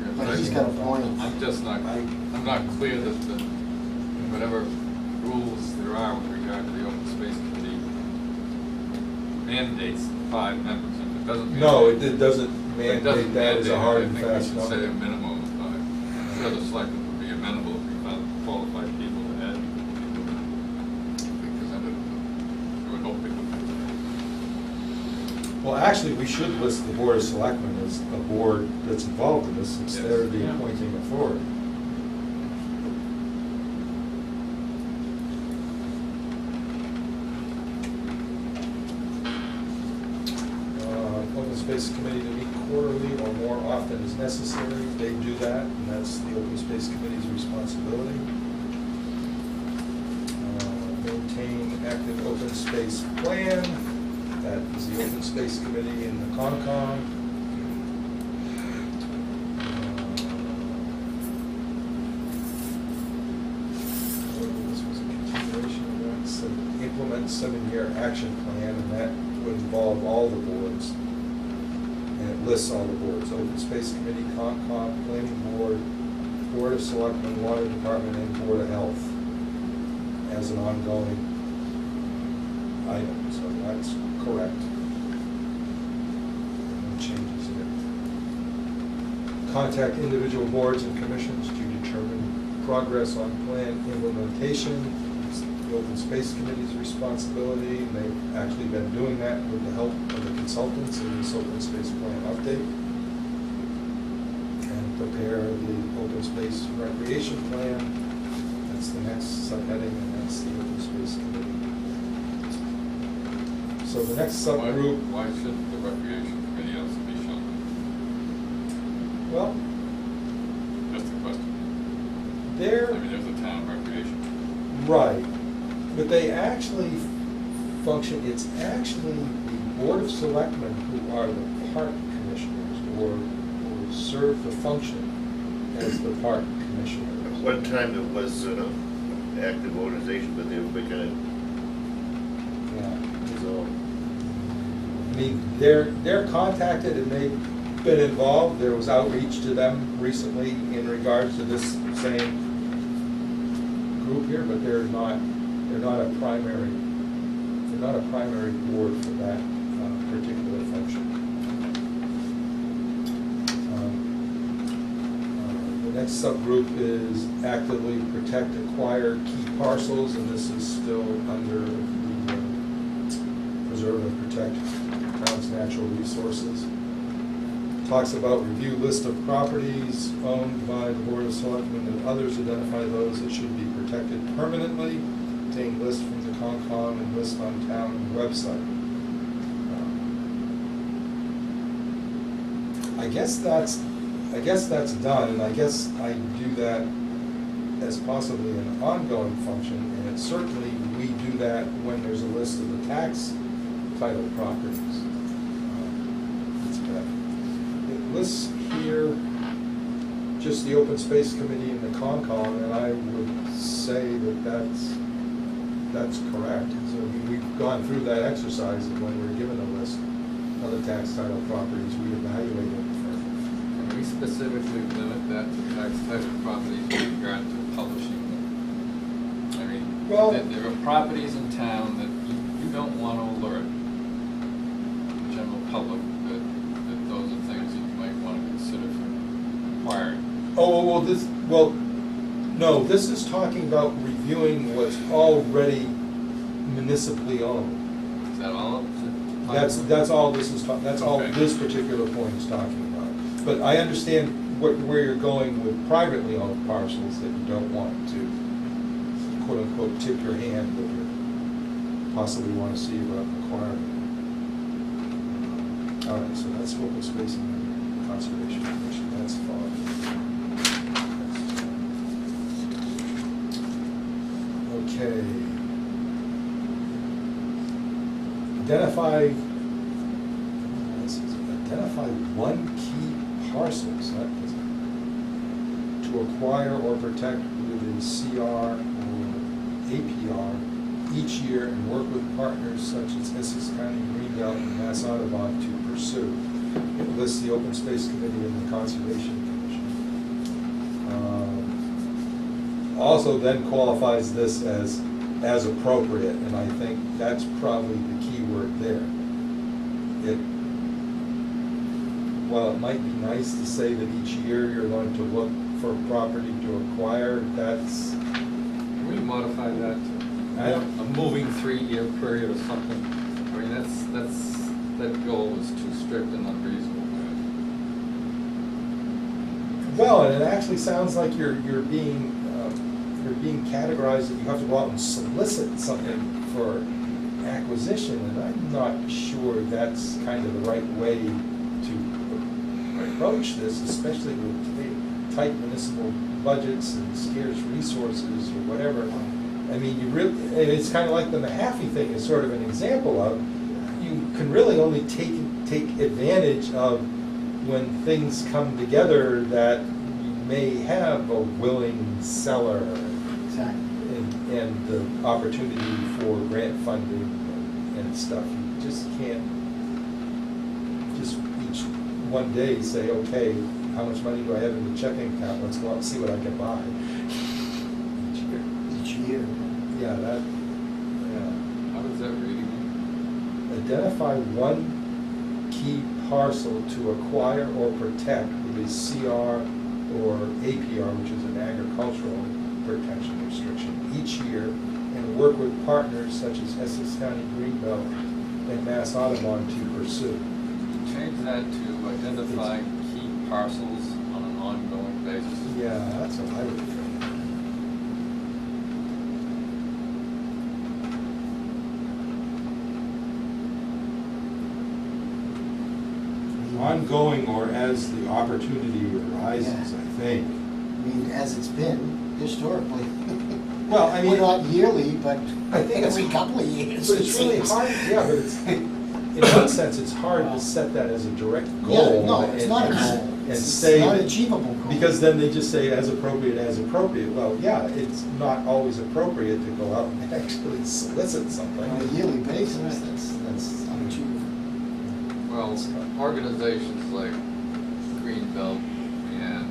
Yeah, But he's got a point. I'm just not, I'm not clear that whatever rules there are with regard to the open space committee mandates 5 members. If it doesn't. No, it doesn't If it doesn't mandate that as a mandate hard it, and I fast think we should say a number. minimum of 5. I'm sure the selectmen would be amenable if we found qualified people to add. We presented them. I would hope they would. Well, actually, we should list the Board of Selectmen as a board that's involved in this, since Yes. they're the Yeah. appointing authority. Open Space Committee to meet quarterly or more often as necessary. They do that, and that's the Open Space Committee's responsibility. Maintain active open space plan. That is the Open Space Committee and the ConCom. This was a continuation of that. So implement 7-year action plan, and that would involve all the boards. And it lists all the boards: Open Space Committee, ConCom, Planning Board, Board of Selectmen, Water Department, and Board of Health as an ongoing item, so that's correct. No changes here. Contact individual boards and commissions to determine progress on plan implementation. It's the Open Space Committee's responsibility, and they've actually been doing that with the help of the consultants in this Open Space Plan update. And prepare the Open Space Recreation Plan. That's the next subheading, and that's the Open Space Committee. So the next subgroup, Why shouldn't the recreation committee also be shown? well, Just a question. they're, I mean, there's a town recreation. right, but they actually function, it's actually the Board of Selectmen who are the park commissioners, or serve the function as the park commissioners. At one time it was an active organization, but they were kind Yeah. of dissolved. I mean, they're contacted and they've been involved. There was outreach to them recently in regards to this same group here, but they're not a primary board for that particular function. The next subgroup is actively protect, acquire key parcels, and this is still under the preserve and protect town's natural resources. Talks about review list of properties owned by the Board of Selectmen and others, identify those that should be protected permanently, obtain list from the ConCom and list on town website. I guess that's done, and I guess I do that as possibly an ongoing function, and it certainly, we do that when there's a list of the tax title properties. It lists here just the Open Space Committee and the ConCom, and I would say that that's correct. So we've gone through that exercise of when we're given a list of the tax title properties, we evaluate it. And we specifically limit that to tax title properties with regard to publishing them. I mean, Well- there are properties in town that you don't want to alert the general public that those are things that you might want to consider for acquiring. Oh, no, this is talking about reviewing what's already municipally owned. Is that all? That's all this is, that's all Okay. this particular point is talking about. But I understand where you're going with privately owned parcels that you don't want to, quote unquote, tip your hand that you possibly want to see about acquiring. All right, so that's open space and conservation commission, that's fine. Okay. Identify one key parcels to acquire or protect with a CR or APR each year and work with partners such as Essex County, Greenbelt, and Mass Audubon to pursue. It lists the Open Space Committee and the Conservation Commission. Also then qualifies this as appropriate, and I think that's probably the key word there. While it might be nice to say that each year you're going to look for property to acquire, that's... Can we modify that to a moving 3-year period or something? I mean, that goal is too strict and unreasonable. Well, and it actually sounds like you're being categorized that you have to go out and solicit something for acquisition, and I'm not sure that's kind of the right way to approach this, especially with tight municipal budgets and scarce resources or whatever. I mean, and it's kind of like the Mahaffey thing is sort of an example of, you can really only take advantage of when things come together that you may have a willing seller. Exactly. And the opportunity for grant funding and stuff. You just can't just each one day say, okay, how much money do I have in the checking account? Let's go out and see what I can buy. Each year. Yeah, How does that read again? Identify one key parcel to acquire or protect with a CR or APR, which is an agricultural protection restriction, each year, and work with partners such as Essex County, Greenbelt, and Mass Audubon to pursue. Change that to identify key parcels on an ongoing basis. Yeah, that's what I would think. Ongoing or as the opportunity arises, I think. I mean, as it's been historically. Well, I mean- We're not yearly, but I think it's- every couple of years. But it it's really seems. hard, yeah, but it's, in one sense, it's hard to set that as a direct goal. Yeah, no, it's and- not a goal. And It's say not that- achievable goal. Because then they just say as appropriate, as appropriate. Well, yeah, it's not always appropriate to go out and actually solicit something. On a yearly basis, that's unachievable. Well, organizations like Greenbelt and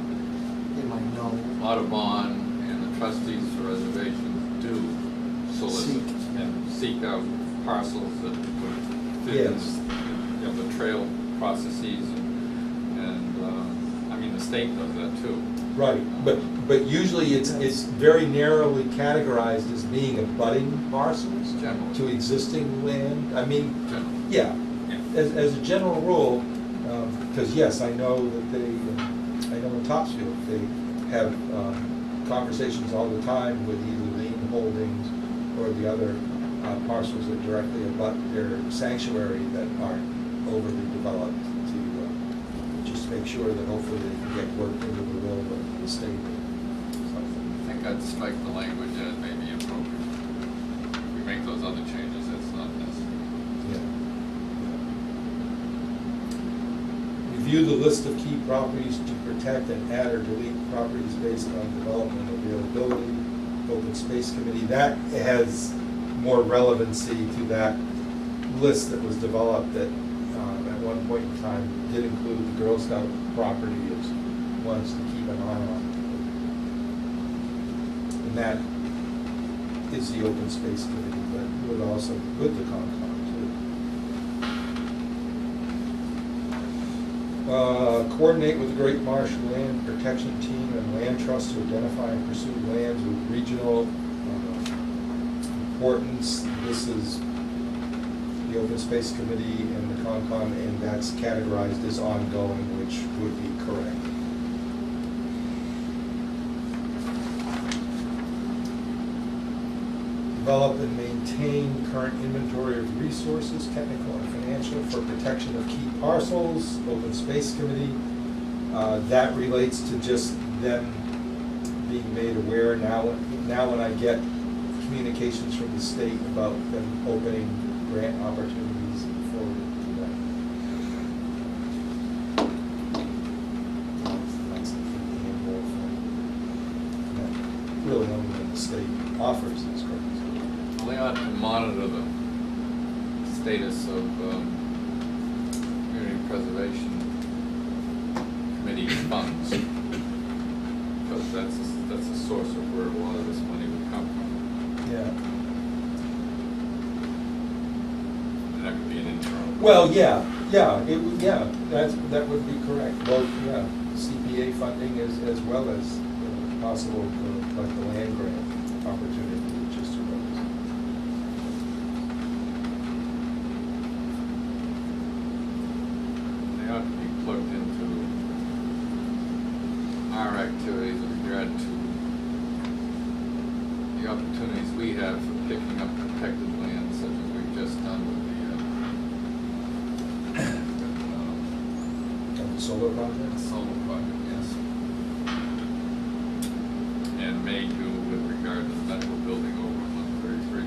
They might know. Audubon and the trustees for reservations do solicit Seek. and seek out parcels that would fit in, Yes. you know, the trail processes and, I mean, the state does that too. Right, but usually it's very narrowly categorized as being abutting parcels Generally. to existing land. I mean, Generally. yeah, as a general rule, because yes, I know that I know in Topsfield, they have conversations all the time with either lien holdings or the other parcels that directly abut their sanctuary that aren't overly developed to just make sure that hopefully they can get worked into the will of the state. I think I'd strike the language as maybe appropriate. If we make those other changes, that's not necessary. Yeah. Review the list of key properties to protect and add or delete properties based on development availability. Open Space Committee, that has more relevancy to that list that was developed that at one point in time did include the Girl Scout property as ones to keep an eye on. And that is the Open Space Committee, but would also, with the ConCom too. Coordinate with the Great Marsh Land Protection Team and Land Trust to identify and pursue lands with regional importance. This is the Open Space Committee and the ConCom, and that's categorized as ongoing, which would be correct. Develop and maintain current inventory of resources, technical and financial, for protection of key parcels. Open Space Committee, that relates to just them being made aware now when I get communications from the state about them opening grant opportunities forward to them. That's the annual thing. That really only when the state offers these grants. Well, they ought to monitor the status of community preservation committee funds, because that's a source of where a lot of this money would come from. Yeah. And that could be an internal. Well, yeah, that would be correct. Both, yeah, CPA funding as well as possible, like the land grant opportunity that just arose. They ought to be plugged into our activities with regard to the opportunities we have for picking up protected land, such as we've just done with Of the solar project? the solar project, yes. And may do with regard to the medical building over on 133.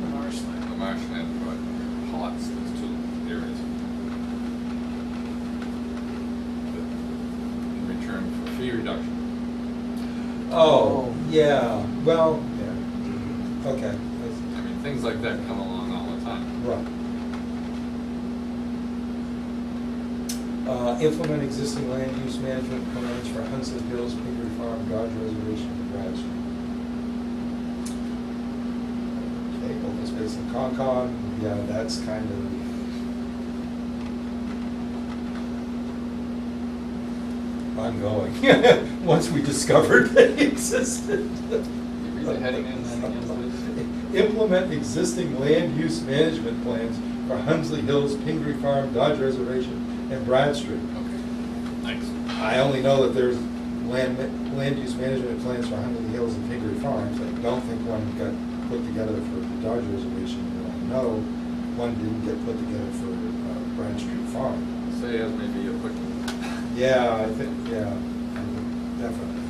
The marshland. The marshland project, Hots, there's two areas. In return for fee reduction. Oh, yeah, well, yeah, okay. I mean, things like that come along all the time. Right. Implement existing land use management plans for Hunsley Hills, Pingree Farm, Dodge Reservation, and Brad Street. Okay, open space and ConCom, yeah, that's kind of ongoing, once we discovered they existed. You read the heading in, heading in, please. Implement existing land use management plans for Hunsley Hills, Pingree Farm, Dodge Reservation, and Brad Street. Okay, thanks. I only know that there's land use management plans for Huntley Hills and Pingree Farms. I don't think one got put together for the Dodge Reservation, and I know one didn't get put together for Brad Street Farm. Say as may be applicable. Yeah, I think, yeah, definitely.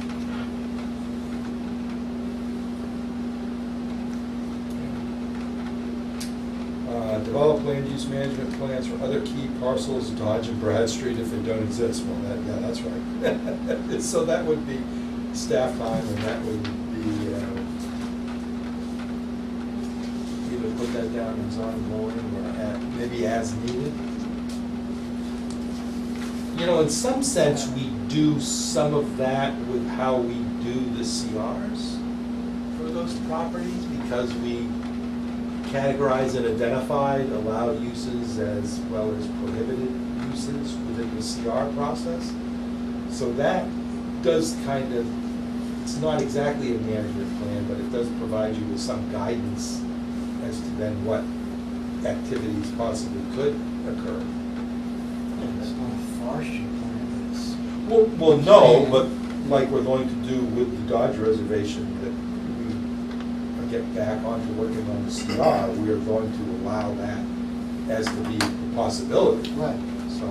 Develop land use management plans for other key parcels, Dodge and Bradstreet if they don't exist. Well, that, yeah, that's right. So that would be staff time, and that would be, either put that down as ongoing or maybe as needed. You know, in some sense, we do some of that with how we do the CRs for those properties, because we categorize and identified allowed uses as well as prohibited uses within the CR process. So that does kind of, it's not exactly a management plan, but it does provide you with some guidance as to then what activities possibly could occur. It's not a forestry plan, it's. Well, no, but like we're going to do with the Dodge Reservation, that we get back onto working on the CR, we are going to allow that as to be a possibility. Right, So,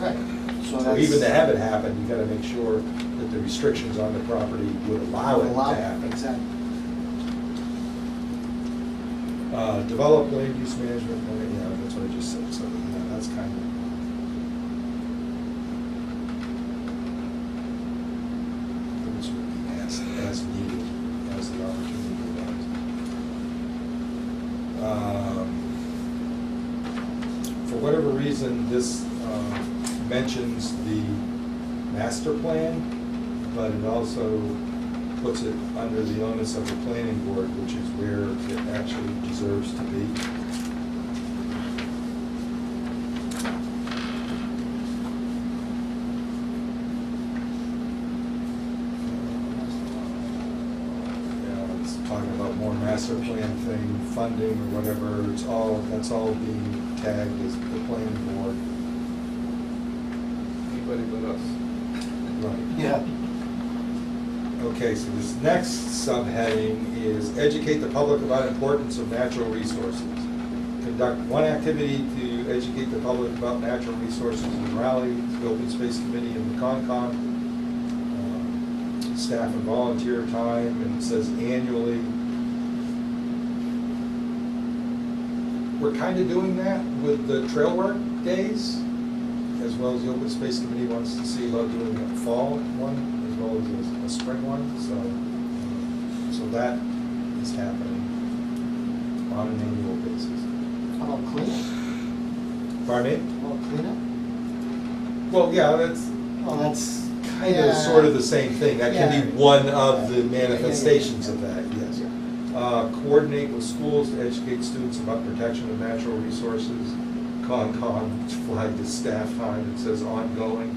right. so even to have it happen, you gotta make sure that the restrictions on the property would allow it to happen. Exactly. Develop land use management plan, yeah, that's what I just said, so, yeah, that's kind of. Those would be as needed, as the opportunity arises. For whatever reason, this mentions the master plan, but it also puts it under the onus of the planning board, which is where it actually deserves to be. Yeah, it's talking about more master plan thing, funding or whatever, it's all, that's all being tagged as the planning board. Anybody but us. Right. Yeah. Okay, so this next subheading is educate the public about importance of natural resources. Conduct one activity to educate the public about natural resources in Raleigh, the Open Space Committee and the ConCom. Staff and volunteer time, and it says annually. We're kind of doing that with the trail work days, as well as the Open Space Committee wants to see about doing a fall one, as well as a spring one, so that is happening on an annual basis. How about cleanup? Pardon me? How about cleanup? Well, yeah, that's Oh, that's. kind of yeah. sort of the same thing. That can be Yeah. one of the manifestations of that, yes. Yeah. Coordinate with schools to educate students about protection of natural resources. ConCom, it's flagged as staff time, it says ongoing.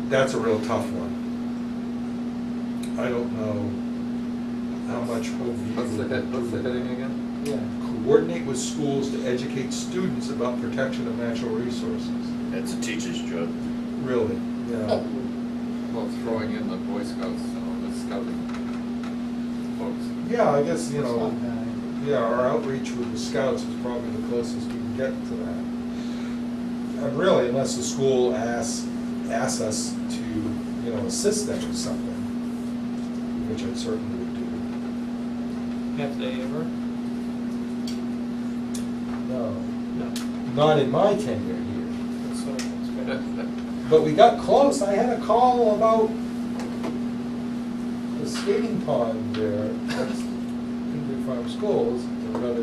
That's a real tough one. I don't know how much overview. What's the heading again? Yeah. Coordinate with schools to educate students about protection of natural resources. That's a teacher's job. Really, yeah. Well, throwing in the Boy Scouts, the scouting folks. Yeah, I guess, you That's know, not bad. yeah, our outreach with the scouts is probably the closest we can get to that. And really, unless the school asks us to, you know, assist them with something, which I certainly would do. Have they ever? No, No. not in my tenure here. That's what I expected. But we got close. I had a call about the skating pond there at Kinder Farm Schools, and whether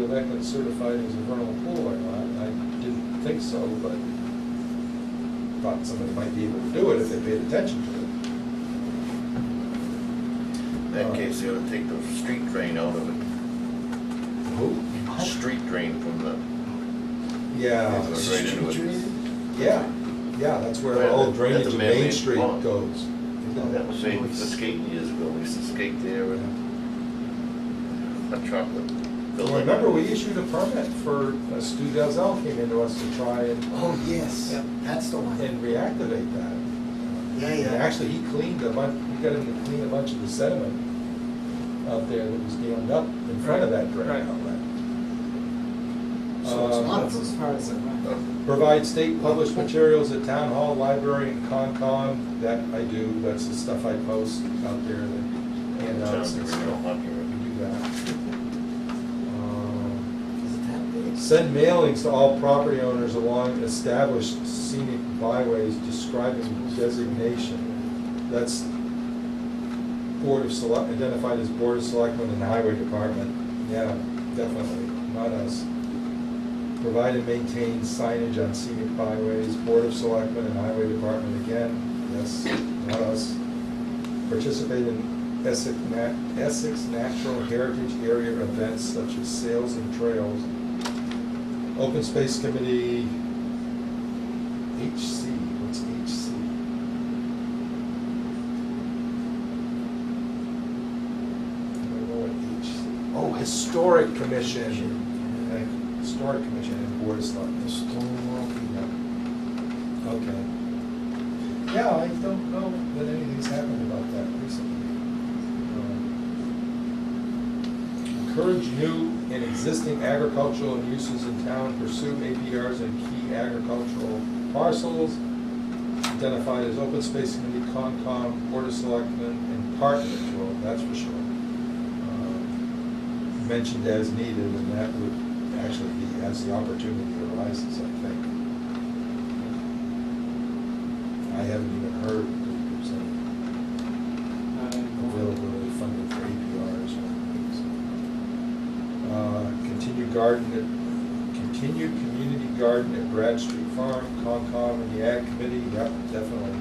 that got certified as a vernal pool or not. I didn't think so, but thought somebody might be able to do it if they paid attention to it. In that case, they ought to take the street drain out of it. Who? Street drain from the, Yeah, goes right into it. yeah, that's where Right, the old that's drainage a of man-made Main Street pond. goes. That was saying for skating years ago, we used to skate there and a chocolate building. Well, remember, we issued a permit for, Stu Dalzell came into us to try Oh, yes, Yep. that's the one. and reactivate that. Yeah, And yeah. actually, he cleaned a bunch, he got him to clean a bunch of the sediment out there that was dammed up in front of that drain Right. outlet. So it's not That's as far as it went. Provide state published materials at town hall, library, and ConCom. That I do, that's the stuff I post out there, the handouts and stuff. We do that. Send mailings to all property owners along established scenic byways describing designation. That's Board of Select, identified as Board of Selectmen and Highway Department. Yeah, definitely, not us. Provide and maintain signage on scenic byways, Board of Selectmen and Highway Department again, yes, not us. Participate in Essex Natural Heritage Area events such as sales and trails. Open Space Committee, HC, what's HC? I don't know what HC, oh, Historic Commission. Historic Commission and Board of Selectmen. Okay. Yeah, I don't know that anything's happened about that recently. Encourage new and existing agricultural uses in town, pursue APRs and key agricultural parcels, identified as Open Space Committee, ConCom, Board of Selectmen, and partners, well, that's for sure. Mentioned as needed, and that would actually be as the opportunity arises, I think. I haven't even heard that there's any availability funding for APRs or anything. Continued community garden at Bradstreet Farm, ConCom and the Ag Committee, yep, definitely.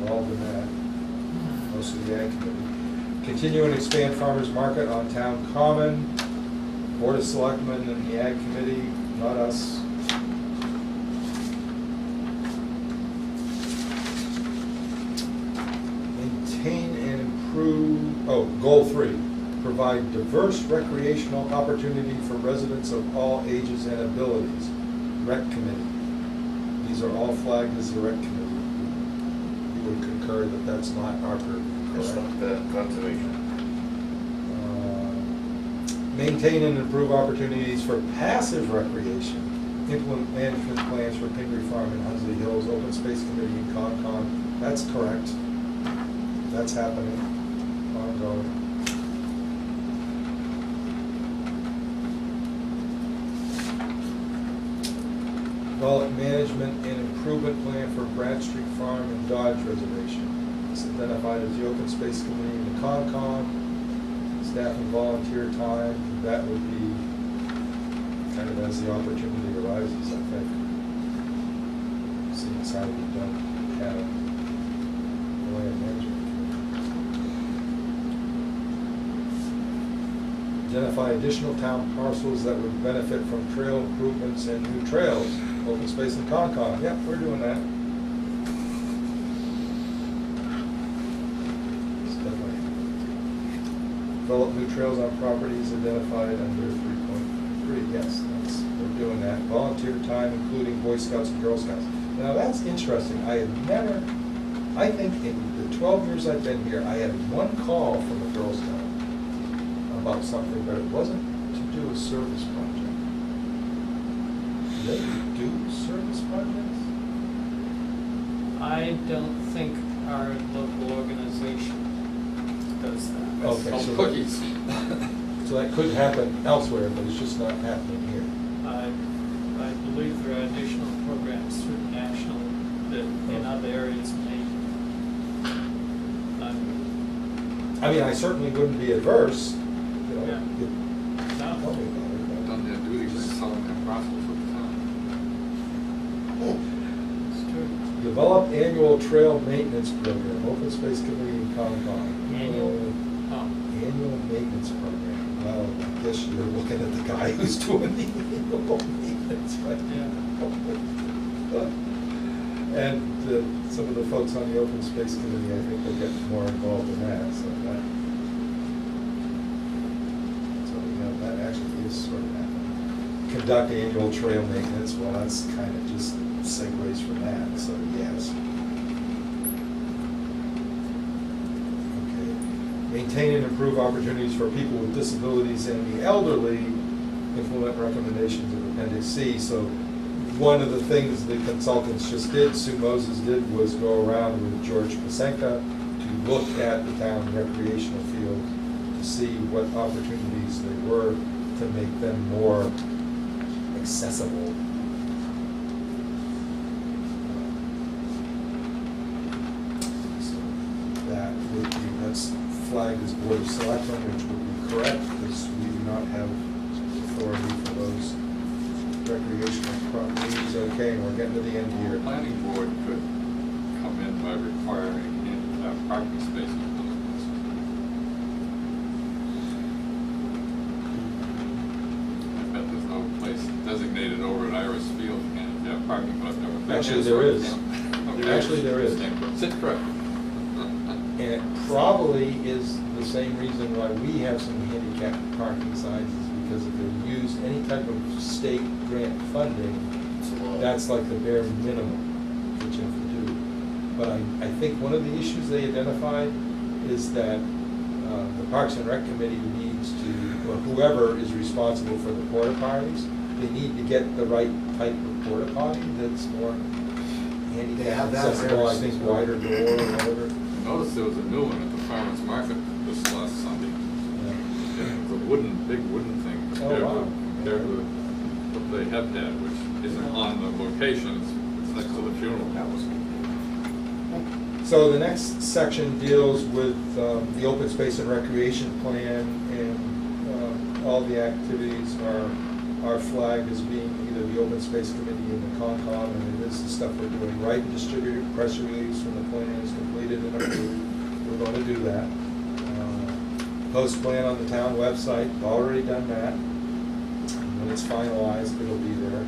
Involved in that, most of the Ag Committee. Continue and expand farmers market on town common, Board of Selectmen and the Ag Committee, not us. Maintain and improve, oh, goal 3, provide diverse recreational opportunity for residents of all ages and abilities, Rec Committee. These are all flagged as the Rec Committee. You would concur that that's not our purview, That's correct? not conservation. Maintain and improve opportunities for passive recreation. Implement management plans for Pingree Farm and Hunsley Hills, Open Space Committee and ConCom. That's correct. That's happening, ongoing. Develop management and improvement plan for Bradstreet Farm and Dodge Reservation. It's identified as the Open Space Committee and the ConCom. Staff and volunteer time, that would be kind of as the opportunity arises, I think. Seeing as how we don't have a land management committee. Identify additional town parcels that would benefit from trail improvements and new trails. Open Space and ConCom, yeah, we're doing that. Develop new trails on properties identified under 3.3. Yes, we're doing that. Volunteer time, including Boy Scouts and Girl Scouts. Now that's interesting. I have never, I think in the 12 years I've been here, I had one call from a Girl Scout about something, but it wasn't to do a service project. Do they do service projects? I don't think our local organization does that. Okay, Oh, so cookies. So that could happen elsewhere, but it's just not happening here. I believe there are additional programs through the national that in other areas may. I mean, I certainly wouldn't be adverse, you know, Yeah. tell me about it. Done their duty by selling their parcels with the town. It's true. Develop annual trail maintenance program, Open Space Committee and ConCom. Annual? Oh. Annual maintenance program. Well, I guess you're looking at the guy who's doing the annual maintenance, right? Yeah. And some of the folks on the Open Space Committee, I think will get more involved in that, so that actually is sort of happening. Conduct annual trail maintenance, well, that's kind of just segues from that, so yes. Okay. Maintain and improve opportunities for people with disabilities and the elderly, implement recommendations of Appendix C. So one of the things the consultants just did, Sue Moses did, was go around with George Pasenka to look at the town recreational field to see what opportunities there were to make them more accessible. So that would be, that's flagged as Board of Selectmen, which would be correct, because we do not have authority for those recreational properties. Okay, and we're getting to the end The here. planning board could come in by requiring handicap parking spaces. I bet there's no place designated over at Iris Field for handicap parking, but I've never been. Actually, there is. Okay. Actually, there is. Sit correct. And it probably is the same reason why we have some handicap parking signs, is because if they use any type of state grant funding, that's like the bare minimum that you have to do. But I think one of the issues they identified is that the Parks and Rec Committee needs to, or whoever is responsible for the porta potties, they need to get the right type of porta potty that's more They handicap have that accessible, I there. think wider door or whatever. Notice there was a new one at the farmer's market this last Sunday. Yeah. It was a big wooden thing compared Oh, wow. to what they have had, which isn't on the location, it's next to the funeral house. So the next section deals with the open space and recreation plan, and all the activities are flagged as being either the open space committee and the ConCom, and it is the stuff we're doing. Write and distribute press release when the plan is completed and approved. We're going to do that. Post plan on the town website, already done that. When it's finalized, it'll be there.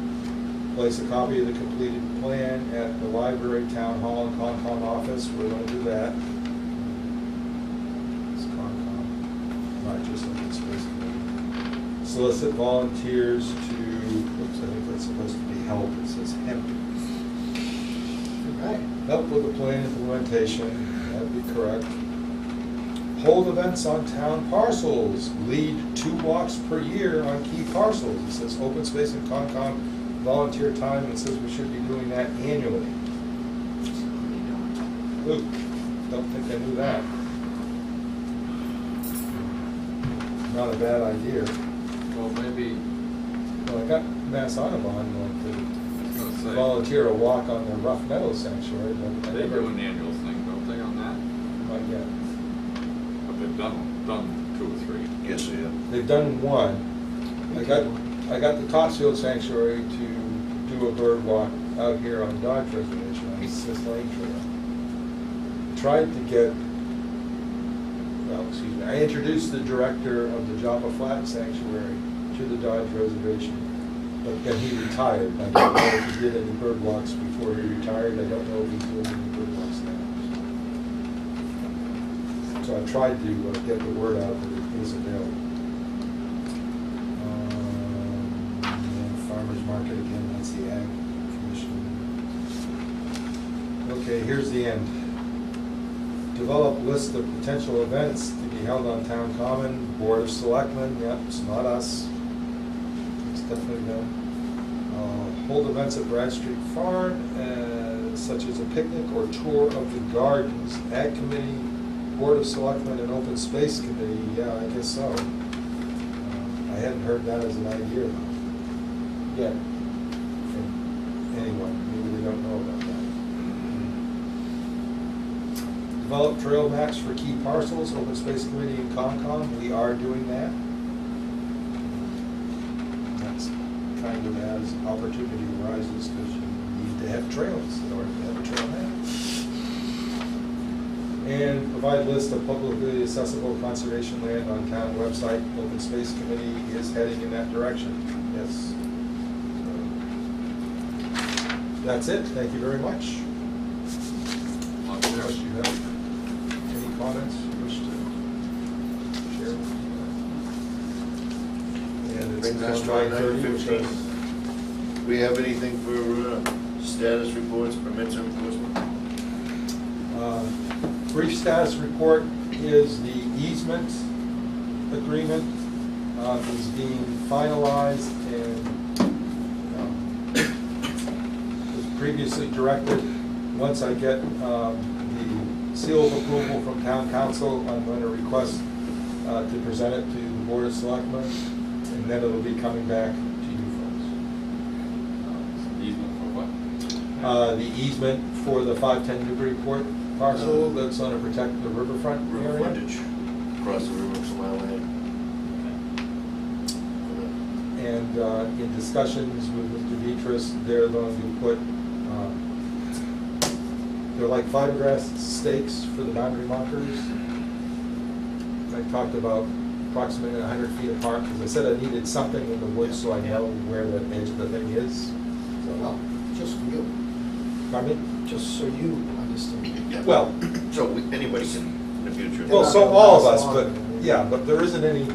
Place a copy of the completed plan at the library, town hall, and ConCom office. We're going to do that. It's ConCom, not just open space committee. Solicit volunteers to, oops, I think that's supposed to be help. It says help. Right. Help with the plan implementation, that'd be correct. Hold events on town parcels, lead 2 walks per year on key parcels. It says open space and ConCom volunteer time, and it says we should be doing that annually. Ooh, don't think I knew that. Not a bad idea. Well, maybe, Well, I got Mass Audubon I like was gonna to say, volunteer a walk on the Rough Meadow Sanctuary, but I they never do an annual thing, don't they, on that? quite yet. But they've done 2 or 3. Yes, yeah. They've done one. I got the Topsfield Sanctuary to do a bird walk out here on Dodge Reservation on the Smith Lane Trail. Tried to get, well, excuse me, I introduced the director of the Joppa Flat Sanctuary to the Dodge Reservation, but then he retired. I don't know if he did any bird walks before he retired. I don't know if he's doing any bird walks now. So I tried to get the word out that it is available. And Farmers Market again, that's the Ag Commission. Okay, here's the end. Develop list of potential events to be held on town common, Board of Selectmen, yep, it's not us. It's definitely them. Hold events at Brad Street Farm, such as a picnic or tour of the gardens, Ag Committee, Board of Selectmen, and Open Space Committee, yeah, I guess so. I hadn't heard that as an idea though, yet, from anyone, maybe they don't know about that. Develop trail maps for key parcels, Open Space Committee and ConCom, we are doing that. That's kind of as opportunity arises, because you need to have trails in order to have a trail map. And provide list of publicly accessible conservation land on town website. Open Space Committee is heading in that direction, yes. So, that's it, thank you very much. Unless you have any comments you wish to share? And it's Brings us to around item 9:30, which 15. is- We have anything for status reports, permits, and enforcement? Brief status report is the easement agreement is being finalized and was previously directed. Once I get the seal of approval from town council, I'm going to request to present it to the Board of Selectmen and then it'll be coming back to you folks. Easement for what? The easement for the 510 Newburyport parcel that's on to protect the riverfront River area. frontage, across the river from my land. And in discussions with Mr. Vitris, they're going to put, they're like fiberglass stakes for the boundary markers. I talked about approximately 100 feet apart, because I said I needed something in the woods so I know where the edge of the thing is. Well, just for you, Pardon me? just so you understand. Well, So anybody can, in the future. well, so all of us, but, yeah, but there isn't any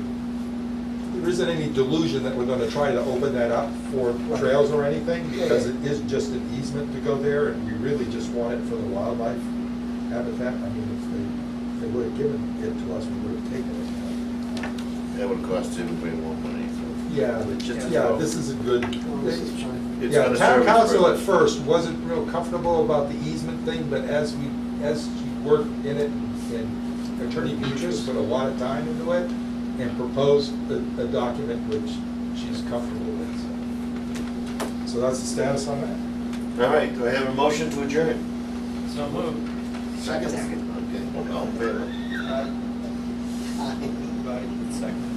delusion that we're gonna try to open that up for trails or anything, because it is just an easement to go there, and we really just want it for the wildlife habitat. I mean, if they would have given it to us, we would have taken it. That would cost everybody more money, so. Yeah, It's just a yeah, vote. this is a good. Well, this is fine. It's Yeah, gonna town serve its council at purpose. first wasn't real comfortable about the easement thing, but as she worked in it, and Attorney Beatrice put a lot of time into it, and proposed a document which she's comfortable with. So that's the status on that. All right, do I have a motion to adjourn? So moved. Second. Okay, all in favor? Second.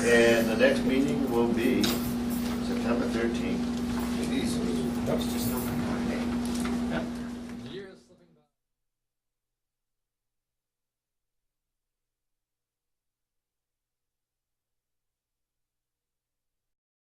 And the next meeting will be September 13th. That's just